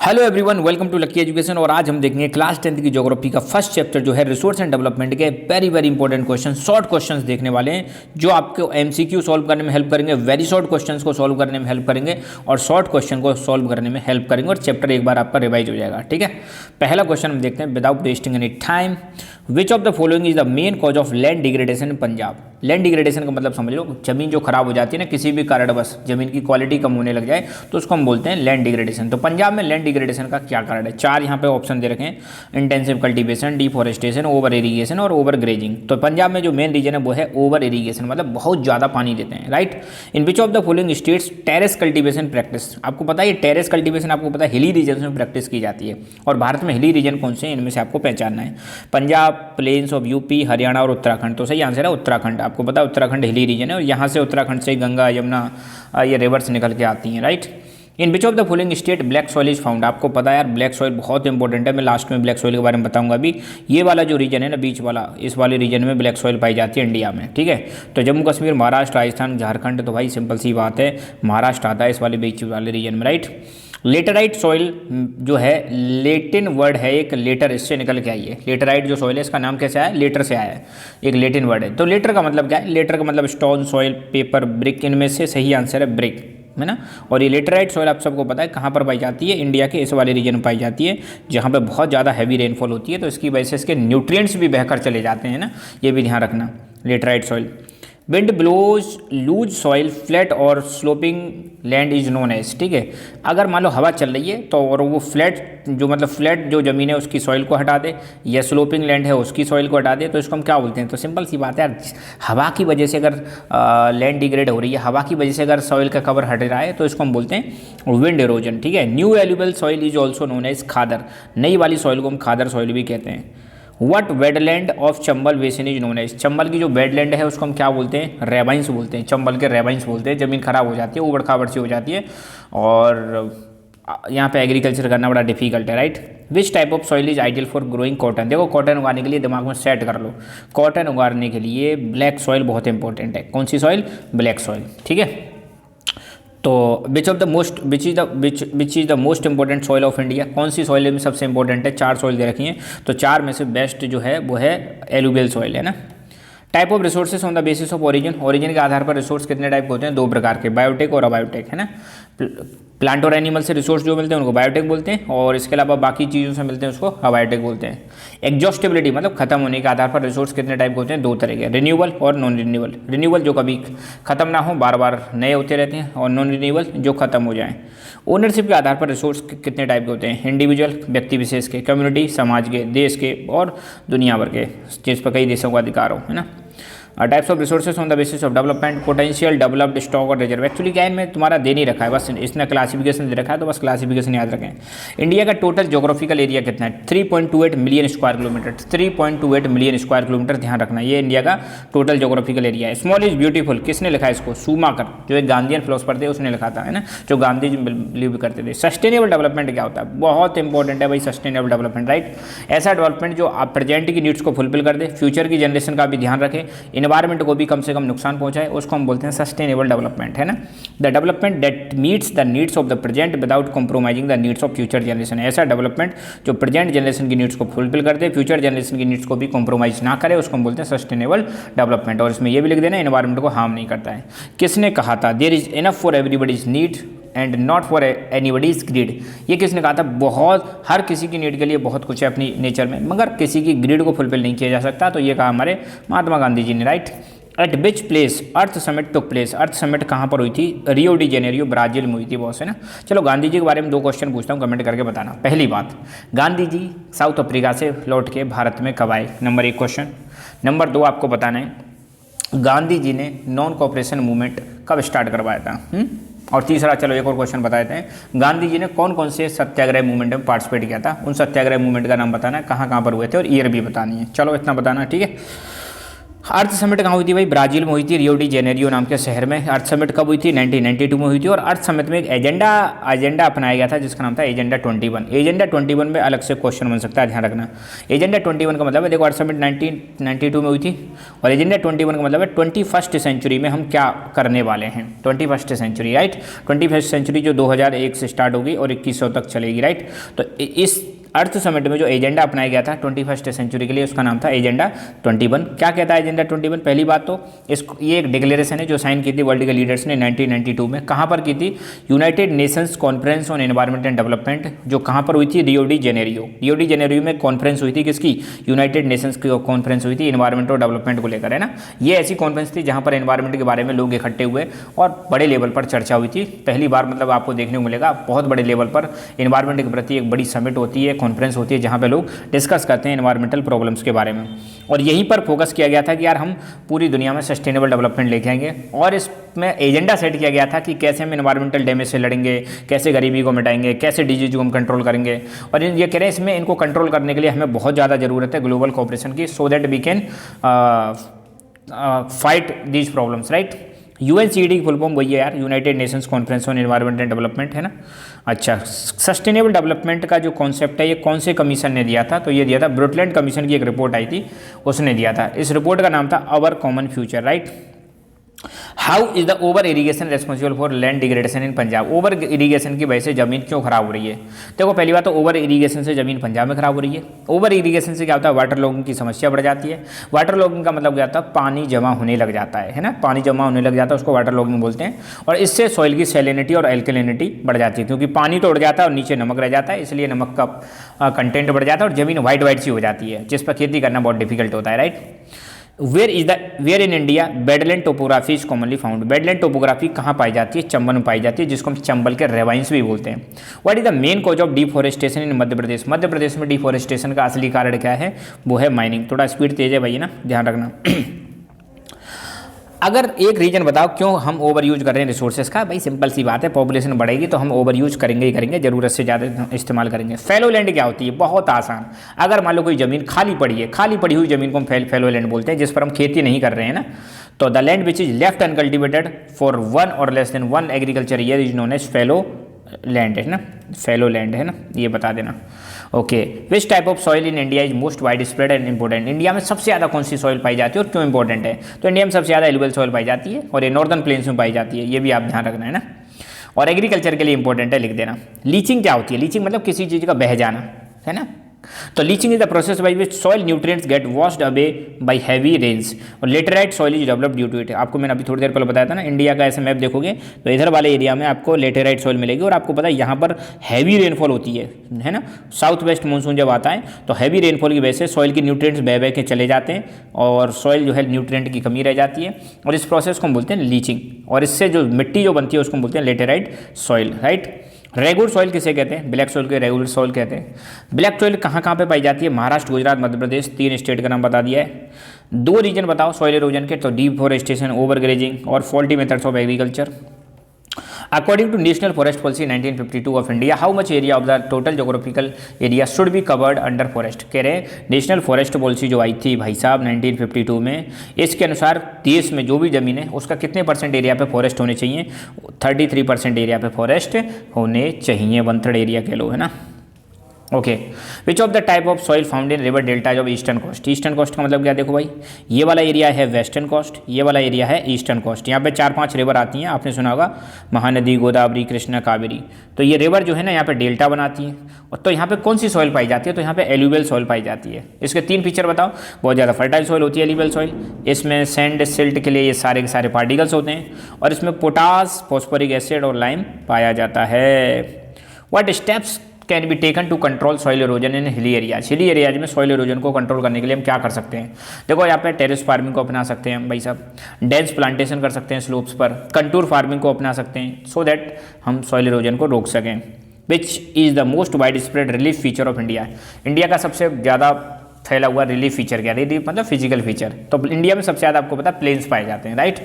Hello everyone, welcome to lucky education. और आज हम देखेंगे क्लास 10th की ज्योग्राफी का फर्स्ट चैप्टर जो है रिसोर्स एंड डेवलपमेंट के very important question, short questions देखने वाले हैं जो आपको एमसीक्यू सॉल्व करने में हेल्प करेंगे, वेरी शॉर्ट क्वेश्चंस को सॉल्व करने में हेल्प करेंगे और शॉर्ट क्वेश्चन को सॉल्व करने में हेल्प करेंगे और चैप्टर एक बार आपका रिवाइज हो जाएगा। ठीक है, पहला क्वेश्चन हम देखते हैं without wasting any time. Which of the following is the main cause of land degradation in Punjab. Land degradation का मतलब समझ लो, जमीन जो खराब हो जाती है ना किसी भी कारणवश, जमीन की क्वालिटी कम होने लग जाए तो उसको हम बोलते हैं लैंड डिग्रेडेशन। तो पंजाब में लैंड डिग्रेडेशन का क्या कारण है? चार यहाँ पे ऑप्शन दे रखे हैं, intensive cultivation, deforestation, over irrigation और ओवर ग्रेजिंग। तो पंजाब में जो मेन रीजन है वो है ओवर इरीगेशन, मतलब बहुत ज़्यादा पानी देते हैं। Right. In which of the following states terrace cultivation practice. आपको पता है टेरेस कल्टीवेशन, आपको पता है हिली रीजन में प्रैक्टिस की जाती है। और भारत में हिली रीजन कौन से हैं इनमें से आपको पहचानना है। Punjab, plains of UP, Haryana और उत्तराखंड। तो सही आंसर है उत्तराखंड। आपको पता है उत्तराखंड हिली रीजन है और यहाँ से उत्तराखंड से गंगा यमुना ये रिवर्स निकल के आती हैं। Right. In which of the following state black soil is found. आपको पता है यार ब्लैक सॉइल बहुत इंपॉर्टेंट है, मैं लास्ट में ब्लैक सॉइल के बारे में बताऊंगा। अभी ये वाला जो रीजन है ना बीच वाला, इस वाले रीजन में ब्लैक सॉइल पाई जाती है इंडिया में। ठीक है, तो जम्मू कश्मीर, महाराष्ट्र, राजस्थान, झारखंड। तो भाई सिंपल सी बात है, महाराष्ट्र आता है इस वाले बीच वाले रीजन में। राइट। लेटराइट सॉइल जो है लेटिन वर्ड है एक, लेटर इससे निकल के आई है। लेटराइट जो सॉइल है इसका नाम कैसे आया? लेटर से आया है, एक लेटिन वर्ड है। तो लेटर का मतलब क्या है? लेटर का मतलब स्टोन, सॉइल, पेपर, ब्रिक। इनमें से सही आंसर है ब्रिक, है ना। और ये लेटराइट सॉइल आप सबको पता है कहाँ पर पाई जाती है? इंडिया के इस वाले रीजन में पाई जाती है जहाँ पे बहुत ज़्यादा हैवी रेनफॉल होती है, तो इसकी वजह से इसके न्यूट्रिएंट्स भी बहकर चले जाते हैं ना, ये भी ध्यान रखना। Laterite soil. Wind blows loose soil flat और sloping land is known as. ठीक है, अगर मान लो हवा चल रही है तो और वो फ्लैट जो मतलब फ्लैट जो ज़मीन है उसकी सॉइल को हटा दे, या स्लोपिंग लैंड है उसकी सॉइल को हटा दे, तो इसको हम क्या बोलते हैं? तो सिंपल सी बात है यार, हवा की वजह से अगर लैंड डिग्रेड हो रही है, हवा की वजह से अगर सॉइल का कवर हट रहा है तो इसको हम बोलते हैं विंड इरोजन। ठीक है। न्यू एल्यूबल soil is also known as khadar. नई वाली सॉइल को हम खादर सॉइल भी कहते हैं। What badland of Chambal basin is known as. Chambal की जो वेडलैंड है उसको हम क्या बोलते हैं? रेवाइंस बोलते हैं। चंबल के रेवाइंस बोलते हैं। ज़मीन खराब हो जाती है, उबड़ खाबड़ सी हो जाती है और यहाँ पे एग्रीकल्चर करना बड़ा डिफिकल्ट है। Right. Which type of soil is ideal for growing cotton. देखो कॉटन उगाने के लिए दिमाग में सेट कर लो, कॉटन उगाने के लिए ब्लैक सॉइल बहुत इंपॉर्टेंट है। कौन सी सॉइल? Black soil. ठीक है। तो which is the most important soil of India. कौन सी सॉइल में सबसे इंपॉर्टेंट है? चार सॉइल दे रखी हैं, तो चार में से बेस्ट जो है वो है एलुवियल सॉइल, है ना। Type of resources on the basis of origin. Origin के आधार पर रिसोर्स कितने टाइप के होते हैं? दो प्रकार के, बायोटेक और अबायोटेक, है ना। प्लांट और एनिमल से रिसोर्स जो मिलते हैं उनको बायोटेक बोलते हैं और इसके अलावा बाकी चीज़ों से मिलते हैं उसको अबायोटेक बोलते हैं। एग्जॉस्टिबिलिटी मतलब खत्म होने के आधार पर रिसोर्स कितने टाइप के होते हैं? दो तरह के, रिन्यूएबल और नॉन रिन्यूएबल। रिन्यूएबल जो कभी खत्म ना हो, बार बार नए होते रहते हैं, और नॉन रिन्यूएबल जो खत्म हो जाएं। ओनरशिप के आधार पर रिसोर्स कितने टाइप के होते हैं? इंडिविजुअल व्यक्ति विशेष के, कम्युनिटी समाज के, देश के और दुनिया भर के, जिस पर कई देशों का अधिकार हो, है ना। Types of resources on the basis of development, potential, developed, stock और रिजर्व। एक्चुअली क्या है इनमें तुम्हारा दे नहीं रखा है, बस इसने क्लासिफिकेशन दे रखा है, तो बस क्लासिफिकेशन याद रखें। इंडिया का टोटल ज्योग्राफिकल एरिया कितना है? 3.28 million square kilometre. 3.28 million square kilometre, ध्यान रखना, ये इंडिया का टोटल ज्योग्राफिकल एरिया है। स्मॉल इज ब्यूटीफुल, किसने लिखा है इसको? शूमाकर, जो एक गांधीयन फिलोसफर थे उसने लिखा था, है ना, जो गांधी जी बिलीव करते थे। सस्टेनेबल डेवलपमेंट क्या होता है? बहुत इंपॉर्टेंट है भाई सस्टेनेबल डेवलपमेंट। राइट। ऐसा डेवलपमेंट जो आप प्रेजेंट की नीड्स को फुलफिल कर दे, फ्यूचर की जनरेशन का भी ध्यान रखे, इन्वायरमेंट को भी कम से कम नुकसान पहुंचाए, उसको हम बोलते हैं सस्टेनेबल डेवलपमेंट, है ना। The development that meets the needs of the present without compromising the needs of future generation. ऐसा डेवलपमेंट जो प्रेजेंट जनरेशन की नीड्स को फुलफिल कर दे, फ्यूचर जनरेशन की नीड्स को भी कॉम्प्रोमाइज ना करे, उसको हम बोलते हैं सस्टेनेबल डेवलपमेंट। और इसमें यह भी लिख देना एनवायरमेंट को हार्म नहीं करता है। किसने कहा था? There is enough for everybody's need and not for anybody's greed. ये किसने कहा था? बहुत, हर किसी की नीड के लिए बहुत कुछ है अपनी नेचर में, मगर किसी की ग्रीड को फुलफिल नहीं किया जा सकता। तो ये कहा हमारे महात्मा गांधी जी ने। Right. Eight which place earth summit took place. Earth summit कहाँ पर हुई थी? रियो डी जेनेरियो, ब्राजील में हुई थी बॉस, है ना। चलो गांधी जी के बारे में दो क्वेश्चन पूछता हूँ, कमेंट करके बताना। पहली बात, गांधी जी साउथ अफ्रीका से लौट के भारत में कब आए? Number 1 question. नंबर 2 आपको बताना है गांधी जी ने नॉन कोऑपरेशन मूवमेंट कब स्टार्ट करवाया था? और तीसरा, चलो एक और क्वेश्चन बता देते हैं, गांधी जी ने कौन कौन से सत्याग्रह मूवमेंट में पार्टिसिपेट किया था? उन सत्याग्रह मूवमेंट का नाम बताना है, कहाँ कहाँ पर हुए थे और ईयर भी बतानी है। चलो इतना बताना, ठीक है। अर्थ समिट कहाँ हुई थी भाई? ब्राजील में हुई थी, रियो डी जेनेरियो नाम के शहर में। अर्थ समिट कब हुई थी? 1992 में हुई थी। और अर्थ समिट में एक एजेंडा अपनाया गया था जिसका नाम था एजेंडा 21। एजेंडा 21 में अलग से क्वेश्चन बन सकता है, ध्यान रखना। एजेंडा 21 का मतलब है, देखो अर्थ समिट 1992 में हुई थी और एजेंडा 21 का मतलब है 21st सेंचुरी में हम क्या करने वाले हैं। 21st century, right. 21st century जो 2001 से स्टार्ट होगी और 2100 तक चलेगी, राइट। तो इस अर्थ समिट में जो एजेंडा अपनाया गया था 21st सेंचुरी के लिए, उसका नाम था एजेंडा 21। क्या कहता है एजेंडा 21? पहली बात तो ये एक डिक्लेरेशन है जो साइन की थी वर्ल्ड के लीडर्स ने 1992 में। कहाँ पर की थी? United Nations Conference on Environment and development, जो कहाँ पर हुई थी? Rio de Janeiro. Rio de Janeiro में कॉन्फ्रेंस हुई थी, किसकी? यूनाइटेड नेशंस की कॉन्फ्रेंस हुई थी एनवायरनमेंट और डेवलपमेंट को लेकर, है ना। ये ऐसी कॉन्फ्रेंस थी जहाँ पर एनवायरनमेंट के बारे में लोग इकट्ठे हुए और बड़े लेवल पर चर्चा हुई थी। पहली बार मतलब आपको देखने को मिलेगा बहुत बड़े लेवल पर एनवायरनमेंट के प्रति एक बड़ी समिट होती है, कॉन्फ्रेंस होती है, जहाँ पे लोग डिस्कस करते हैं एनवायरमेंटल प्रॉब्लम्स के बारे में। और यहीं पर फोकस किया गया था कि यार हम पूरी दुनिया में सस्टेनेबल डेवलपमेंट लेके आएंगे। और इसमें एजेंडा सेट किया गया था कि कैसे हम एनवायरमेंटल डैमेज से लड़ेंगे, कैसे गरीबी को मिटाएंगे, कैसे डिजीज को हम कंट्रोल करेंगे। और ये कह रहे हैं इसमें इनको कंट्रोल करने के लिए हमें बहुत ज़्यादा ज़रूरत है ग्लोबल कोऑपरेशन की, so that we can fight these problems, right. UNCD की फुल फॉर्म वही है यार, United Nations Conference on Environment and Development, है ना। अच्छा, सस्टेनेबल डेवलपमेंट का जो कॉन्सेप्ट है ये कौन से कमीशन ने दिया था? तो ये दिया था ब्रुटलैंड कमीशन की एक रिपोर्ट आई थी, उसने दिया था। इस रिपोर्ट का नाम था our common future, right. How is the over irrigation responsible for land degradation in Punjab? Over irrigation की वजह से जमीन क्यों खराब हो रही है? देखो पहली बात तो ओवर इरीगेशन से जमीन पंजाब में खराब हो रही है। ओवर इरीगेशन से क्या होता है? वाटर लॉगिंग की समस्या बढ़ जाती है। वाटर लॉगिंग का मतलब क्या होता है? पानी जमा होने लग जाता है ना, पानी जमा होने लग जाता है, उसको वाटर लॉगिंग बोलते हैं। और इससे सॉइल की सैलिनिटी और एल्कलिनिटी बढ़ जाती है, क्योंकि पानी तो उड़ जाता है और नीचे नमक रह जाता है, इसलिए नमक का कंटेंट बढ़ जाता है और जमीन वाइट सी हो जाती है, जिस पर खेती करना बहुत डिफिकल्ट होता है, right. Where in India badland topography is commonly found? Badland topography कहाँ पाई जाती है? चंबल में पाई जाती है, जिसको हम चंबल के रेवाइंस भी बोलते हैं। What is the main cause of deforestation in Madhya Pradesh? Madhya Pradesh में डिफॉरेस्टेशन का असली कारण क्या है? वो है माइनिंग। थोड़ा स्पीड तेज है भाई ना, ध्यान रखना। अगर एक रीजन बताओ क्यों हम ओवर यूज कर रहे हैं रिसोर्सेज का? भाई सिंपल सी बात है, पॉपुलेशन बढ़ेगी तो हम ओवर यूज करेंगे ही करेंगे, ज़रूरत से ज़्यादा इस्तेमाल करेंगे। फैलो लैंड क्या होती है? बहुत आसान। अगर मान लो कोई ज़मीन खाली पड़ी है, खाली पड़ी हुई ज़मीन को हम फैलो लैंड बोलते हैं, जिस पर हम खेती नहीं कर रहे हैं ना। तो the land which is left uncultivated for 1 और less than 1 agriculture year is known as fallow land, है ना। फैलो लैंड, है ना, ये बता देना। Okay, which type of soil in India is most widespread and important? India में सबसे ज़्यादा कौन सी सॉइल पाई जाती है और क्यों इंपॉर्टेंट है? तो इंडिया में सबसे ज़्यादा एलुवियल सॉइल पाई जाती है और ये नॉर्दर्न प्लेन्स में पाई जाती है, ये भी आप ध्यान रखना, है ना। और एग्रीकल्चर के लिए इंपॉर्टेंट है, लिख देना। लीचिंग क्या होती है? लीचिंग मतलब किसी चीज़ का बह जाना, है ना। तो leaching is the process by which soil nutrients get washed away by heavy rains और laterite soil is developed due to it. आपको मैंने अभी थोड़ी देर पहले बताया था ना, इंडिया का ऐसे मैप देखोगे तो इधर वाले एरिया में आपको लेटेराइट सॉइल मिलेगी और आपको पता है यहाँ पर हैवी रेनफॉल होती है ना। साउथ वेस्ट मानसून जब आता है तो हैवी रेनफॉल की वजह से सॉइल की न्यूट्रिएंट्स बह बह के चले जाते हैं और सॉइल जो है न्यूट्रिएंट की कमी रह जाती है और इस प्रोसेस को हम बोलते हैं लीचिंग। और इससे जो मिट्टी जो बनती है उसको हम बोलते हैं laterite soil, right. Regular soil किसे कहते हैं? ब्लैक सॉइल के रेगुलर सॉइल कहते हैं। ब्लैक सॉइल कहाँ कहाँ पे पाई जाती है? महाराष्ट्र, गुजरात, मध्य प्रदेश, 3 स्टेट का नाम बता दिया है। 2 रीजन बताओ सॉइल इरोजन के, तो डिफॉरेस्टेशन, ओवरग्रेजिंग और faulty methods of agriculture. According to national forest policy 1952 of India, how much area of the total geographical area should be covered under forest? कह रहे हैं नेशनल फॉरेस्ट पॉलिसी जो आई थी भाई साहब 1952 में, इसके अनुसार देश में जो भी ज़मीन है उसका कितने % एरिया पे फॉरेस्ट होने चाहिए? 33% एरिया पे फॉरेस्ट होने चाहिए, 1/3 एरिया कह लो, है ना। Okay, which of the type of soil found in river deltas of eastern coast? Eastern coast का मतलब क्या? देखो भाई, ये वाला एरिया है वेस्टर्न कोस्ट, ये वाला एरिया है ईस्टर्न कोस्ट। यहाँ पे 4-5 रिवर आती हैं, आपने सुना होगा महानदी, गोदावरी, कृष्णा, कावेरी। तो ये रिवर जो है ना यहाँ पे डेल्टा बनाती है। और तो यहाँ पे कौन सी सॉइल पाई जाती है? तो यहाँ पे एल्यूवियल सॉइल पाई जाती है। इसके 3 फीचर बताओ। बहुत ज़्यादा फर्टाइल सॉइल होती है एल्यूवियल सॉइल, इसमें सैंड सिल्ट के लिए ये सारे के सारे पार्टिकल्स होते हैं और इसमें पोटास, फॉस्फोरिक एसिड और लाइम पाया जाता है। What steps can be taken to control soil erosion in hilly areas? Hilly areas में सॉइल इरोजन को कंट्रोल करने के लिए हम क्या कर सकते हैं? देखो यहाँ पे टेरेस फार्मिंग को अपना सकते हैं हम भाई साहब, डेंस प्लांटेशन कर सकते हैं स्लोप्स पर, कंटूर फार्मिंग को अपना सकते हैं, सो दैट हम सॉइल इरोजन को रोक सकें। Which is the most wide spread relief feature of India? India का सबसे ज़्यादा फैला हुआ रिलीफ फीचर क्या? रिलीफ मतलब फिजिकल फीचर। तो इंडिया में सबसे ज़्यादा आपको पता है प्लेन्स पाए जाते हैं, राइट।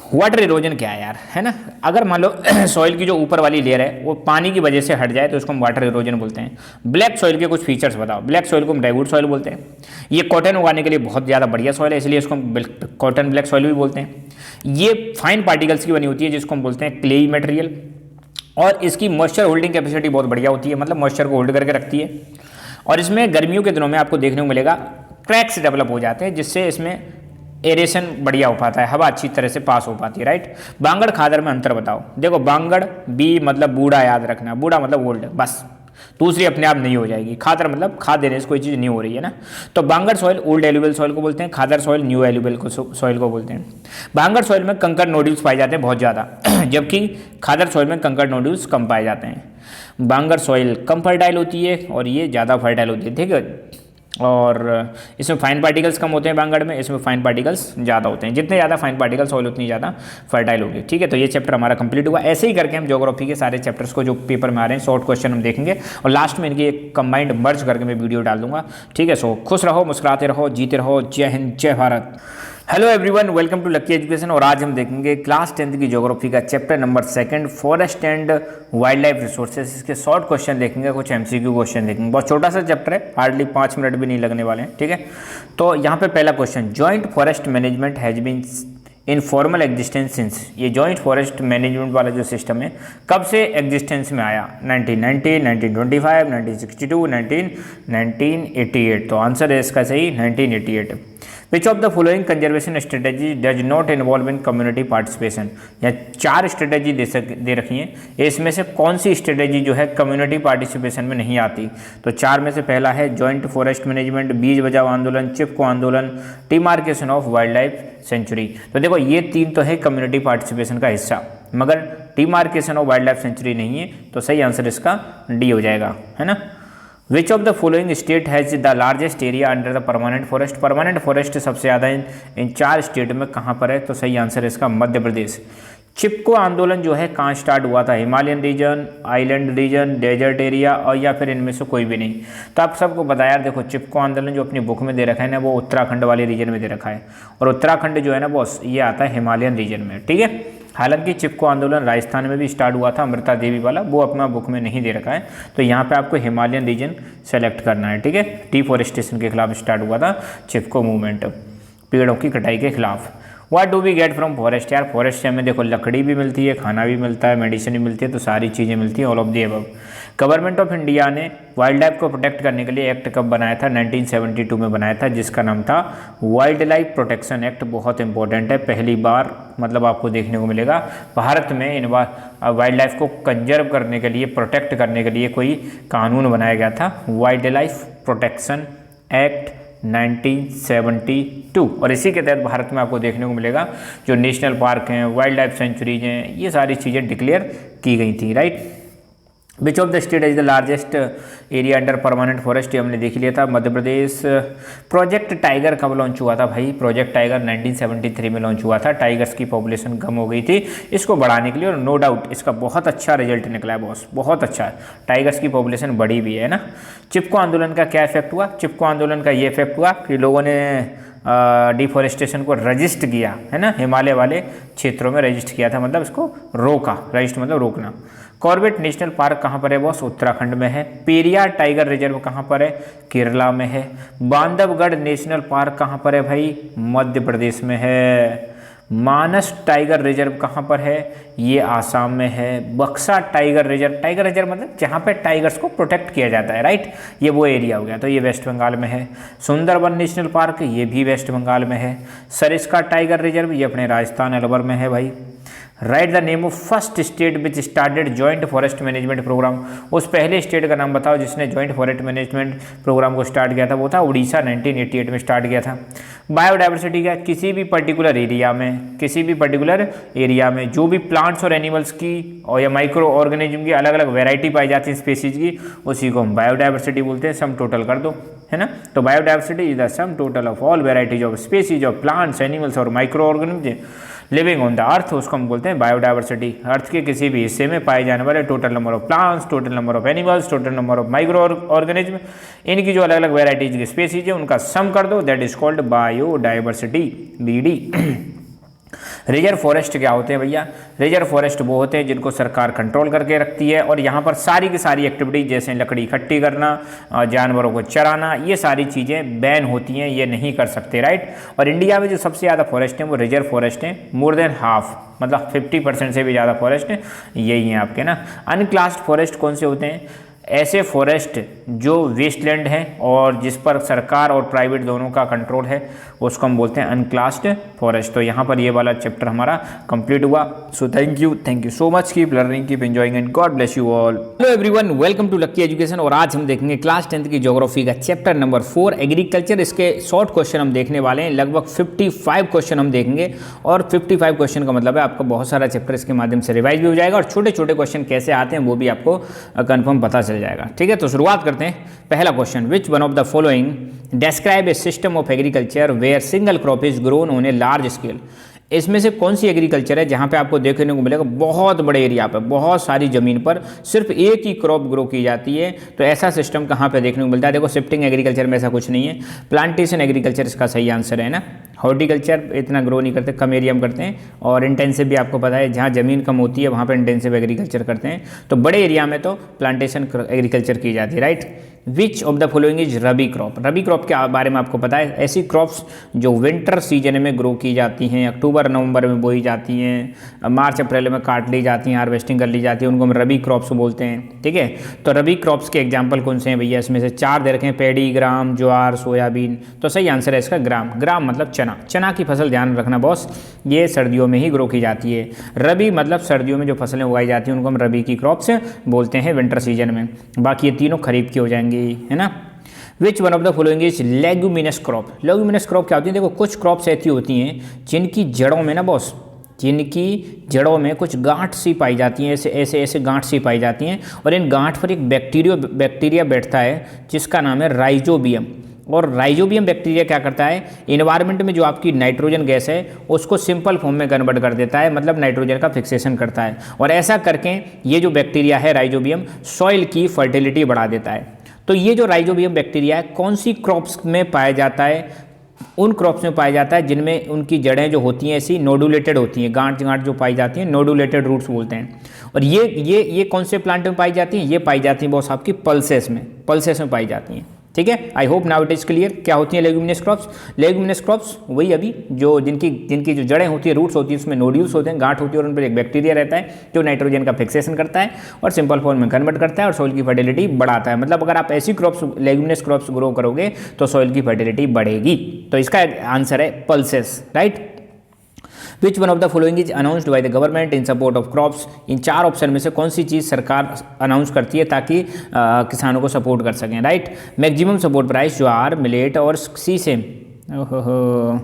वाटर इरोजन क्या है यार, है ना। अगर मान लो सॉइल की जो ऊपर वाली लेयर है वो पानी की वजह से हट जाए तो उसको हम वाटर इरोजन बोलते हैं। ब्लैक सॉइल के कुछ फीचर्स बताओ। ब्लैक सॉइल को हम ड्राईवुड सॉइल बोलते हैं। ये कॉटन उगाने के लिए बहुत ज़्यादा बढ़िया सॉइल है, इसलिए इसको हम कॉटन ब्लैक सॉइल भी बोलते हैं। ये फाइन पार्टिकल्स की बनी होती है जिसको हम बोलते हैं क्लेई मटेरियल, और इसकी मॉइस्चर होल्डिंग कैपेसिटी बहुत बढ़िया होती है, मतलब मॉइस्चर को होल्ड करके रखती है। और इसमें गर्मियों के दिनों में आपको देखने को मिलेगा क्रैक्स डेवलप हो जाते हैं, जिससे इसमें एरेशन बढ़िया हो पाता है, हवा अच्छी तरह से पास हो पाती है, राइट। बांगड़ खादर में अंतर बताओ। देखो बांगड़ बी मतलब बूढ़ा, याद रखना, बूढ़ा मतलब ओल्ड, बस। दूसरी अपने आप नहीं हो जाएगी। खादर मतलब खाद देने से कोई चीज़ नहीं हो रही है ना। तो Bangar soil old alluvial soil को बोलते हैं, Khadar soil new alluvial soil को बोलते हैं। बांगड़ सॉइल में कंकर नोड्यूल्स पाए जाते हैं बहुत ज़्यादा, जबकि खादर सॉइल में कंकर नोड्यूल्स कम पाए जाते हैं। बांगड़ सॉइल कम फर्टाइल होती है और ये ज़्यादा फर्टाइल होती है, ठीक है। और इसमें फाइन पार्टिकल्स कम होते हैं बांगड़ में, इसमें फाइन पार्टिकल्स ज़्यादा होते हैं। जितने ज़्यादा फाइन पार्टिकल्स सॉइल उतनी ज़्यादा फर्टाइल होगी, ठीक है। तो ये चैप्टर हमारा कंप्लीट हुआ। ऐसे ही करके हम ज्योग्राफी के सारे चैप्टर्स को जो पेपर में आ रहे हैं शॉर्ट क्वेश्चन हम देखेंगे, और लास्ट में इनकी एक कंबाइंड मर्ज करके मैं वीडियो डाल दूंगा, ठीक है। सो खुश रहो, मुस्कुराते रहो, जीते रहो। जय हिंद, जय Bharat. Hello everyone, welcome to lucky education. और आज हम देखेंगे क्लास 10th की ज्योग्राफी का chapter number 2 forest and wildlife resources. इसके शॉर्ट क्वेश्चन देखेंगे, कुछ एमसीक्यू क्वेश्चन देखेंगे। बहुत छोटा सा चैप्टर है, हार्डली 5 मिनट भी नहीं लगने वाले हैं, ठीक है। तो यहाँ पे पहला question, joint forest management has been in formal existence since. ये जॉइंट फॉरेस्ट मैनेजमेंट वाला जो सिस्टम है कब से एग्जिस्टेंस में आया? 1990, 1925, 1962, 1988। तो आंसर है इसका सही 1988। विच of the following conservation strategy does not involve in community participation. यहाँ 4 स्ट्रेटेजी दे रखी हैं, इसमें से कौन सी स्ट्रेटेजी जो है कम्युनिटी पार्टिसिपेशन में नहीं आती? तो 4 में से पहला है जॉइंट फॉरेस्ट मैनेजमेंट, बीज बचाओ आंदोलन, चिपको आंदोलन, demarcation of wild life sanctuary. तो देखो ये 3 तो है कम्युनिटी पार्टिसिपेशन का हिस्सा, मगर demarcation of wild life sanctuary नहीं है। तो सही आंसर इसका डी हो जाएगा, है ना। विच of the following state has the largest area under the permanent forest. Permanent forest सबसे ज़्यादा इन 4 स्टेट में कहाँ पर है? तो सही आंसर है इसका मध्य प्रदेश। चिपको आंदोलन जो है कहाँ स्टार्ट हुआ था? Himalayan region, island region, desert area, और या फिर इनमें से कोई भी नहीं। तो आप सबको बताया यार, देखो चिपको आंदोलन जो अपनी बुक में दे रखा है ना, वो उत्तराखंड वाले रीजन में दे रखा है, और उत्तराखंड जो है ना बॉस ये आता है हिमालयन रीजन में, ठीक है। हालांकि चिपको आंदोलन राजस्थान में भी स्टार्ट हुआ था, अमृता देवी वाला, वो अपना बुक में नहीं दे रखा है। तो यहाँ पे आपको हिमालयन रीजन सेलेक्ट करना है, ठीक है। डिफॉरेस्टेशन के खिलाफ स्टार्ट हुआ था चिपको मूवमेंट, पेड़ों की कटाई के खिलाफ। What do we get from forest? यार फॉरेस्ट से हमें देखो लकड़ी भी मिलती है, खाना भी मिलता है, मेडिसिन भी मिलती है, तो सारी चीज़ें मिलती हैं, all of the above. Government of India ने वाइल्ड लाइफ को प्रोटेक्ट करने के लिए एक्ट कब बनाया था? 1972 में बनाया था, जिसका नाम था वाइल्ड लाइफ प्रोटेक्शन एक्ट। बहुत इंपॉर्टेंट है, पहली बार मतलब आपको देखने को मिलेगा भारत में इन वाइल्ड लाइफ को कंजर्व करने के लिए, प्रोटेक्ट करने के लिए कोई कानून बनाया गया था, वाइल्ड लाइफ प्रोटेक्शन एक्ट 1972। और इसी के तहत भारत में आपको देखने को मिलेगा जो नेशनल पार्क हैं, वाइल्ड लाइफ सेंचुरीज हैं, ये सारी चीज़ें डिक्लेयर की गई थी, right. Which of the state is the largest area under permanent forest? ये हमने देख लिया था, मध्य प्रदेश। प्रोजेक्ट टाइगर कब लॉन्च हुआ था भाई? प्रोजेक्ट टाइगर 1973 में लॉन्च हुआ था। टाइगर्स की पॉपुलेशन कम हो गई थी, इसको बढ़ाने के लिए, और नो डाउट इसका बहुत अच्छा रिजल्ट निकला है बॉस, बहुत अच्छा है। टाइगर्स की पॉपुलेशन बढ़ी भी है ना। चिपको आंदोलन का क्या इफेक्ट हुआ? चिपको आंदोलन का ये इफेक्ट हुआ कि लोगों ने डिफॉरेस्टेशन को रजिस्ट किया, है ना, हिमालय वाले क्षेत्रों में रजिस्ट किया था, मतलब इसको रोका। रजिस्ट मतलब रोकना। कॉर्बेट नेशनल पार्क कहाँ पर है बॉस? उत्तराखंड में है। पेरियार टाइगर रिजर्व कहाँ पर है? केरला में है। बांधवगढ़ नेशनल पार्क कहाँ पर है भाई? मध्य प्रदेश में है। मानस टाइगर रिजर्व कहाँ पर है? ये आसाम में है। बक्सा टाइगर रिजर्व मतलब जहाँ पे टाइगर्स को प्रोटेक्ट किया जाता है, राइट, ये वो एरिया हो गया, तो ये वेस्ट बंगाल में है। सुंदरबन नेशनल पार्क ये भी वेस्ट बंगाल में है। सरिस्का टाइगर रिजर्व ये अपने राजस्थान अलवर में है भाई। Write the name of first state which started joint forest management programme. उस पहले स्टेट का नाम बताओ जिसने जॉइंट फॉरेस्ट मैनेजमेंट प्रोग्राम को स्टार्ट किया था? वो था उड़ीसा, 1988 में स्टार्ट किया था। बायोडाइवर्सिटी क्या? किसी भी पर्टिकुलर एरिया में जो भी प्लांट्स और एनिमल्स की और या माइक्रो ऑर्गेनिज्म की अलग अलग वेराइटी पाई जाती है स्पीसीज की, उसी को हम बायोडाइवर्सिटी बोलते हैं। सम टोटल कर दो, है ना। तो biodiversity is the sum total of all varieties of species of plants, animals और micro organism living on the earth, उसको हम बोलते हैं बायोडाइवर्सिटी। अर्थ के किसी भी हिस्से में पाए जाने वाले total number of plants, total number of animals, total number of micro organism, इनकी जो अलग अलग वेराइटीज की स्पीसीज है उनका सम कर दो, that is called biodiversity, BD। Reserve forest क्या होते हैं भैया? रिजर्व फॉरेस्ट वो होते हैं जिनको सरकार कंट्रोल करके रखती है और यहाँ पर सारी की सारी एक्टिविटी जैसे लकड़ी इकट्ठी करना, जानवरों को चराना, ये सारी चीज़ें बैन होती हैं, ये नहीं कर सकते, राइट। और इंडिया में जो सबसे ज़्यादा फॉरेस्ट हैं वो रिजर्व फॉरेस्ट हैं, मोर देन हाफ, मतलब 50% से भी ज़्यादा फॉरेस्ट यही हैं आपके ना। अनक्लास्ड फॉरेस्ट कौन से होते हैं? ऐसे फॉरेस्ट जो वेस्टलैंड है और जिस पर सरकार और प्राइवेट दोनों का कंट्रोल है उसको हम बोलते हैं अनक्लास्ड फॉरेस्ट। तो यहाँ पर ये वाला चैप्टर हमारा कंप्लीट हुआ। So thank you so much, keep learning, keep enjoying and God bless you all. Hello everyone, welcome to lucky education. और आज हम देखेंगे क्लास 10th की ज्योग्राफी का चैप्टर नंबर 4 एग्रीकल्चर। इसके शॉर्ट क्वेश्चन हम देखने वाले हैं, लगभग 55 क्वेश्चन हम देखेंगे और 55 क्वेश्चन का मतलब है आपका बहुत सारा चैप्टर इसके माध्यम से रिवाइज भी हो जाएगा और छोटे छोटे क्वेश्चन कैसे आते हैं वो भी आपको कन्फर्म पता चल जाएगा, ठीक है। तो शुरुआत करते हैं। पहला question, which one of the following describe a system of agriculture where single crop is grown on a large scale. इसमें से कौन सी एग्रीकल्चर है जहां पे आपको देखने को मिलेगा बहुत बड़े एरिया पर, बहुत सारी जमीन पर सिर्फ एक ही क्रॉप ग्रो की जाती है? तो ऐसा सिस्टम कहां पे देखने को मिलता है? देखो, शिफ्टिंग एग्रीकल्चर में ऐसा कुछ नहीं है। प्लांटेशन एग्रीकल्चर इसका सही आंसर है ना। हॉर्टिकल्चर इतना ग्रो नहीं करते, कम एरिया में करते हैं। और इंटेंसिव भी आपको पता है, जहाँ ज़मीन कम होती है वहाँ पर इंटेंसिव एग्रीकल्चर करते हैं। तो बड़े एरिया में तो प्लांटेशन एग्रीकल्चर की जाती है, right. Which of the following is rabi crop? Rabi crop के बारे में आपको पता है, ऐसी क्रॉप्स जो विंटर सीजन में ग्रो की जाती हैं, अक्टूबर नवंबर में बोई जाती हैं, मार्च अप्रैल में काट ली जाती हैं, हार्वेस्टिंग कर ली जाती है, उनको हम रबी क्रॉप्स बोलते हैं, ठीक है। तो रबी क्रॉप्स के एग्जाम्पल कौन से हैं भैया? इसमें से 4 दे रखे हैं, पैडी, ग्राम, ज्वार, सोयाबीन। तो सही आंसर है इसका ग्राम। ग्राम मतलब चना। चना की फसल ध्यान रखना बॉस, ये सर्दियों में ही ग्रो की जाती है। रबी मतलब सर्दियों में जो फसलें उगाई जाती हैं उनको हम रबी की क्रॉप्स बोलते हैं विंटर सीजन में। बाकी ये तीनों खरीफ की हो जाएंगी, है ना। विच one of the following is leguminous crop? Leguminous crop क्या होती है? देखो, कुछ क्रॉप्स ऐसी होती हैं जिनकी जड़ों में ना बॉस, जिनकी जड़ों में कुछ गांठ सी पाई जाती हैं, ऐसे ऐसे ऐसे गांठ सी पाई जाती हैं और इन गांठ पर एक बैक्टीरिया बैठता है जिसका नाम है राइजोबियम। और राइजोबियम बैक्टीरिया क्या करता है? इन्वायरमेंट में जो आपकी नाइट्रोजन गैस है उसको सिंपल फॉर्म में कन्वर्ट कर देता है, मतलब नाइट्रोजन का फिक्सेशन करता है। और ऐसा करके ये जो बैक्टीरिया है राइजोबियम, सॉइल की फर्टिलिटी बढ़ा देता है। तो ये जो राइजोबियम बैक्टीरिया है कौन सी क्रॉप्स में पाया जाता है? उन क्रॉप्स में पाया जाता है जिनमें उनकी जड़ें जो होती हैं ऐसी नोडुलेटेड होती हैं, गांठ गांठ जो पाई जाती हैं, नोडुलेटेड रूट्स बोलते हैं। और ये कौन से प्लांट में पाई जाती हैं? ये पाई जाती हैं बॉस आपकी पल्सेस में पाई जाती हैं, ठीक है। I hope now it is clear. क्या होती हैं लेग्यूमिनस क्रॉप्स? लेग्यूमिनस क्रॉप्स वही अभी जो जिनकी जो जड़ें होती है, रूट्स होती है, उसमें नोड्यूल्स होते हैं, गांठ होती है और उन पर एक बैक्टीरिया रहता है जो नाइट्रोजन का फिक्सेशन करता है और सिंपल फॉर्म में कन्वर्ट करता है और सॉइल की फर्टिलिटी बढ़ाता है। मतलब अगर आप ऐसी क्रॉप्स लेग्यूमिनस क्रॉप्स ग्रो करोगे तो सॉइल की फर्टिलिटी बढ़ेगी। तो इसका आंसर है pulses, right. Which one of the following is announced by the government in support of crops? In 4 option में से कौन सी चीज़ सरकार अनाउंस करती है ताकि किसानों को सपोर्ट कर सकें, राइट। मैक्सिमम सपोर्ट प्राइस, ज्वार, मिलेट और सीसेम। ओहो,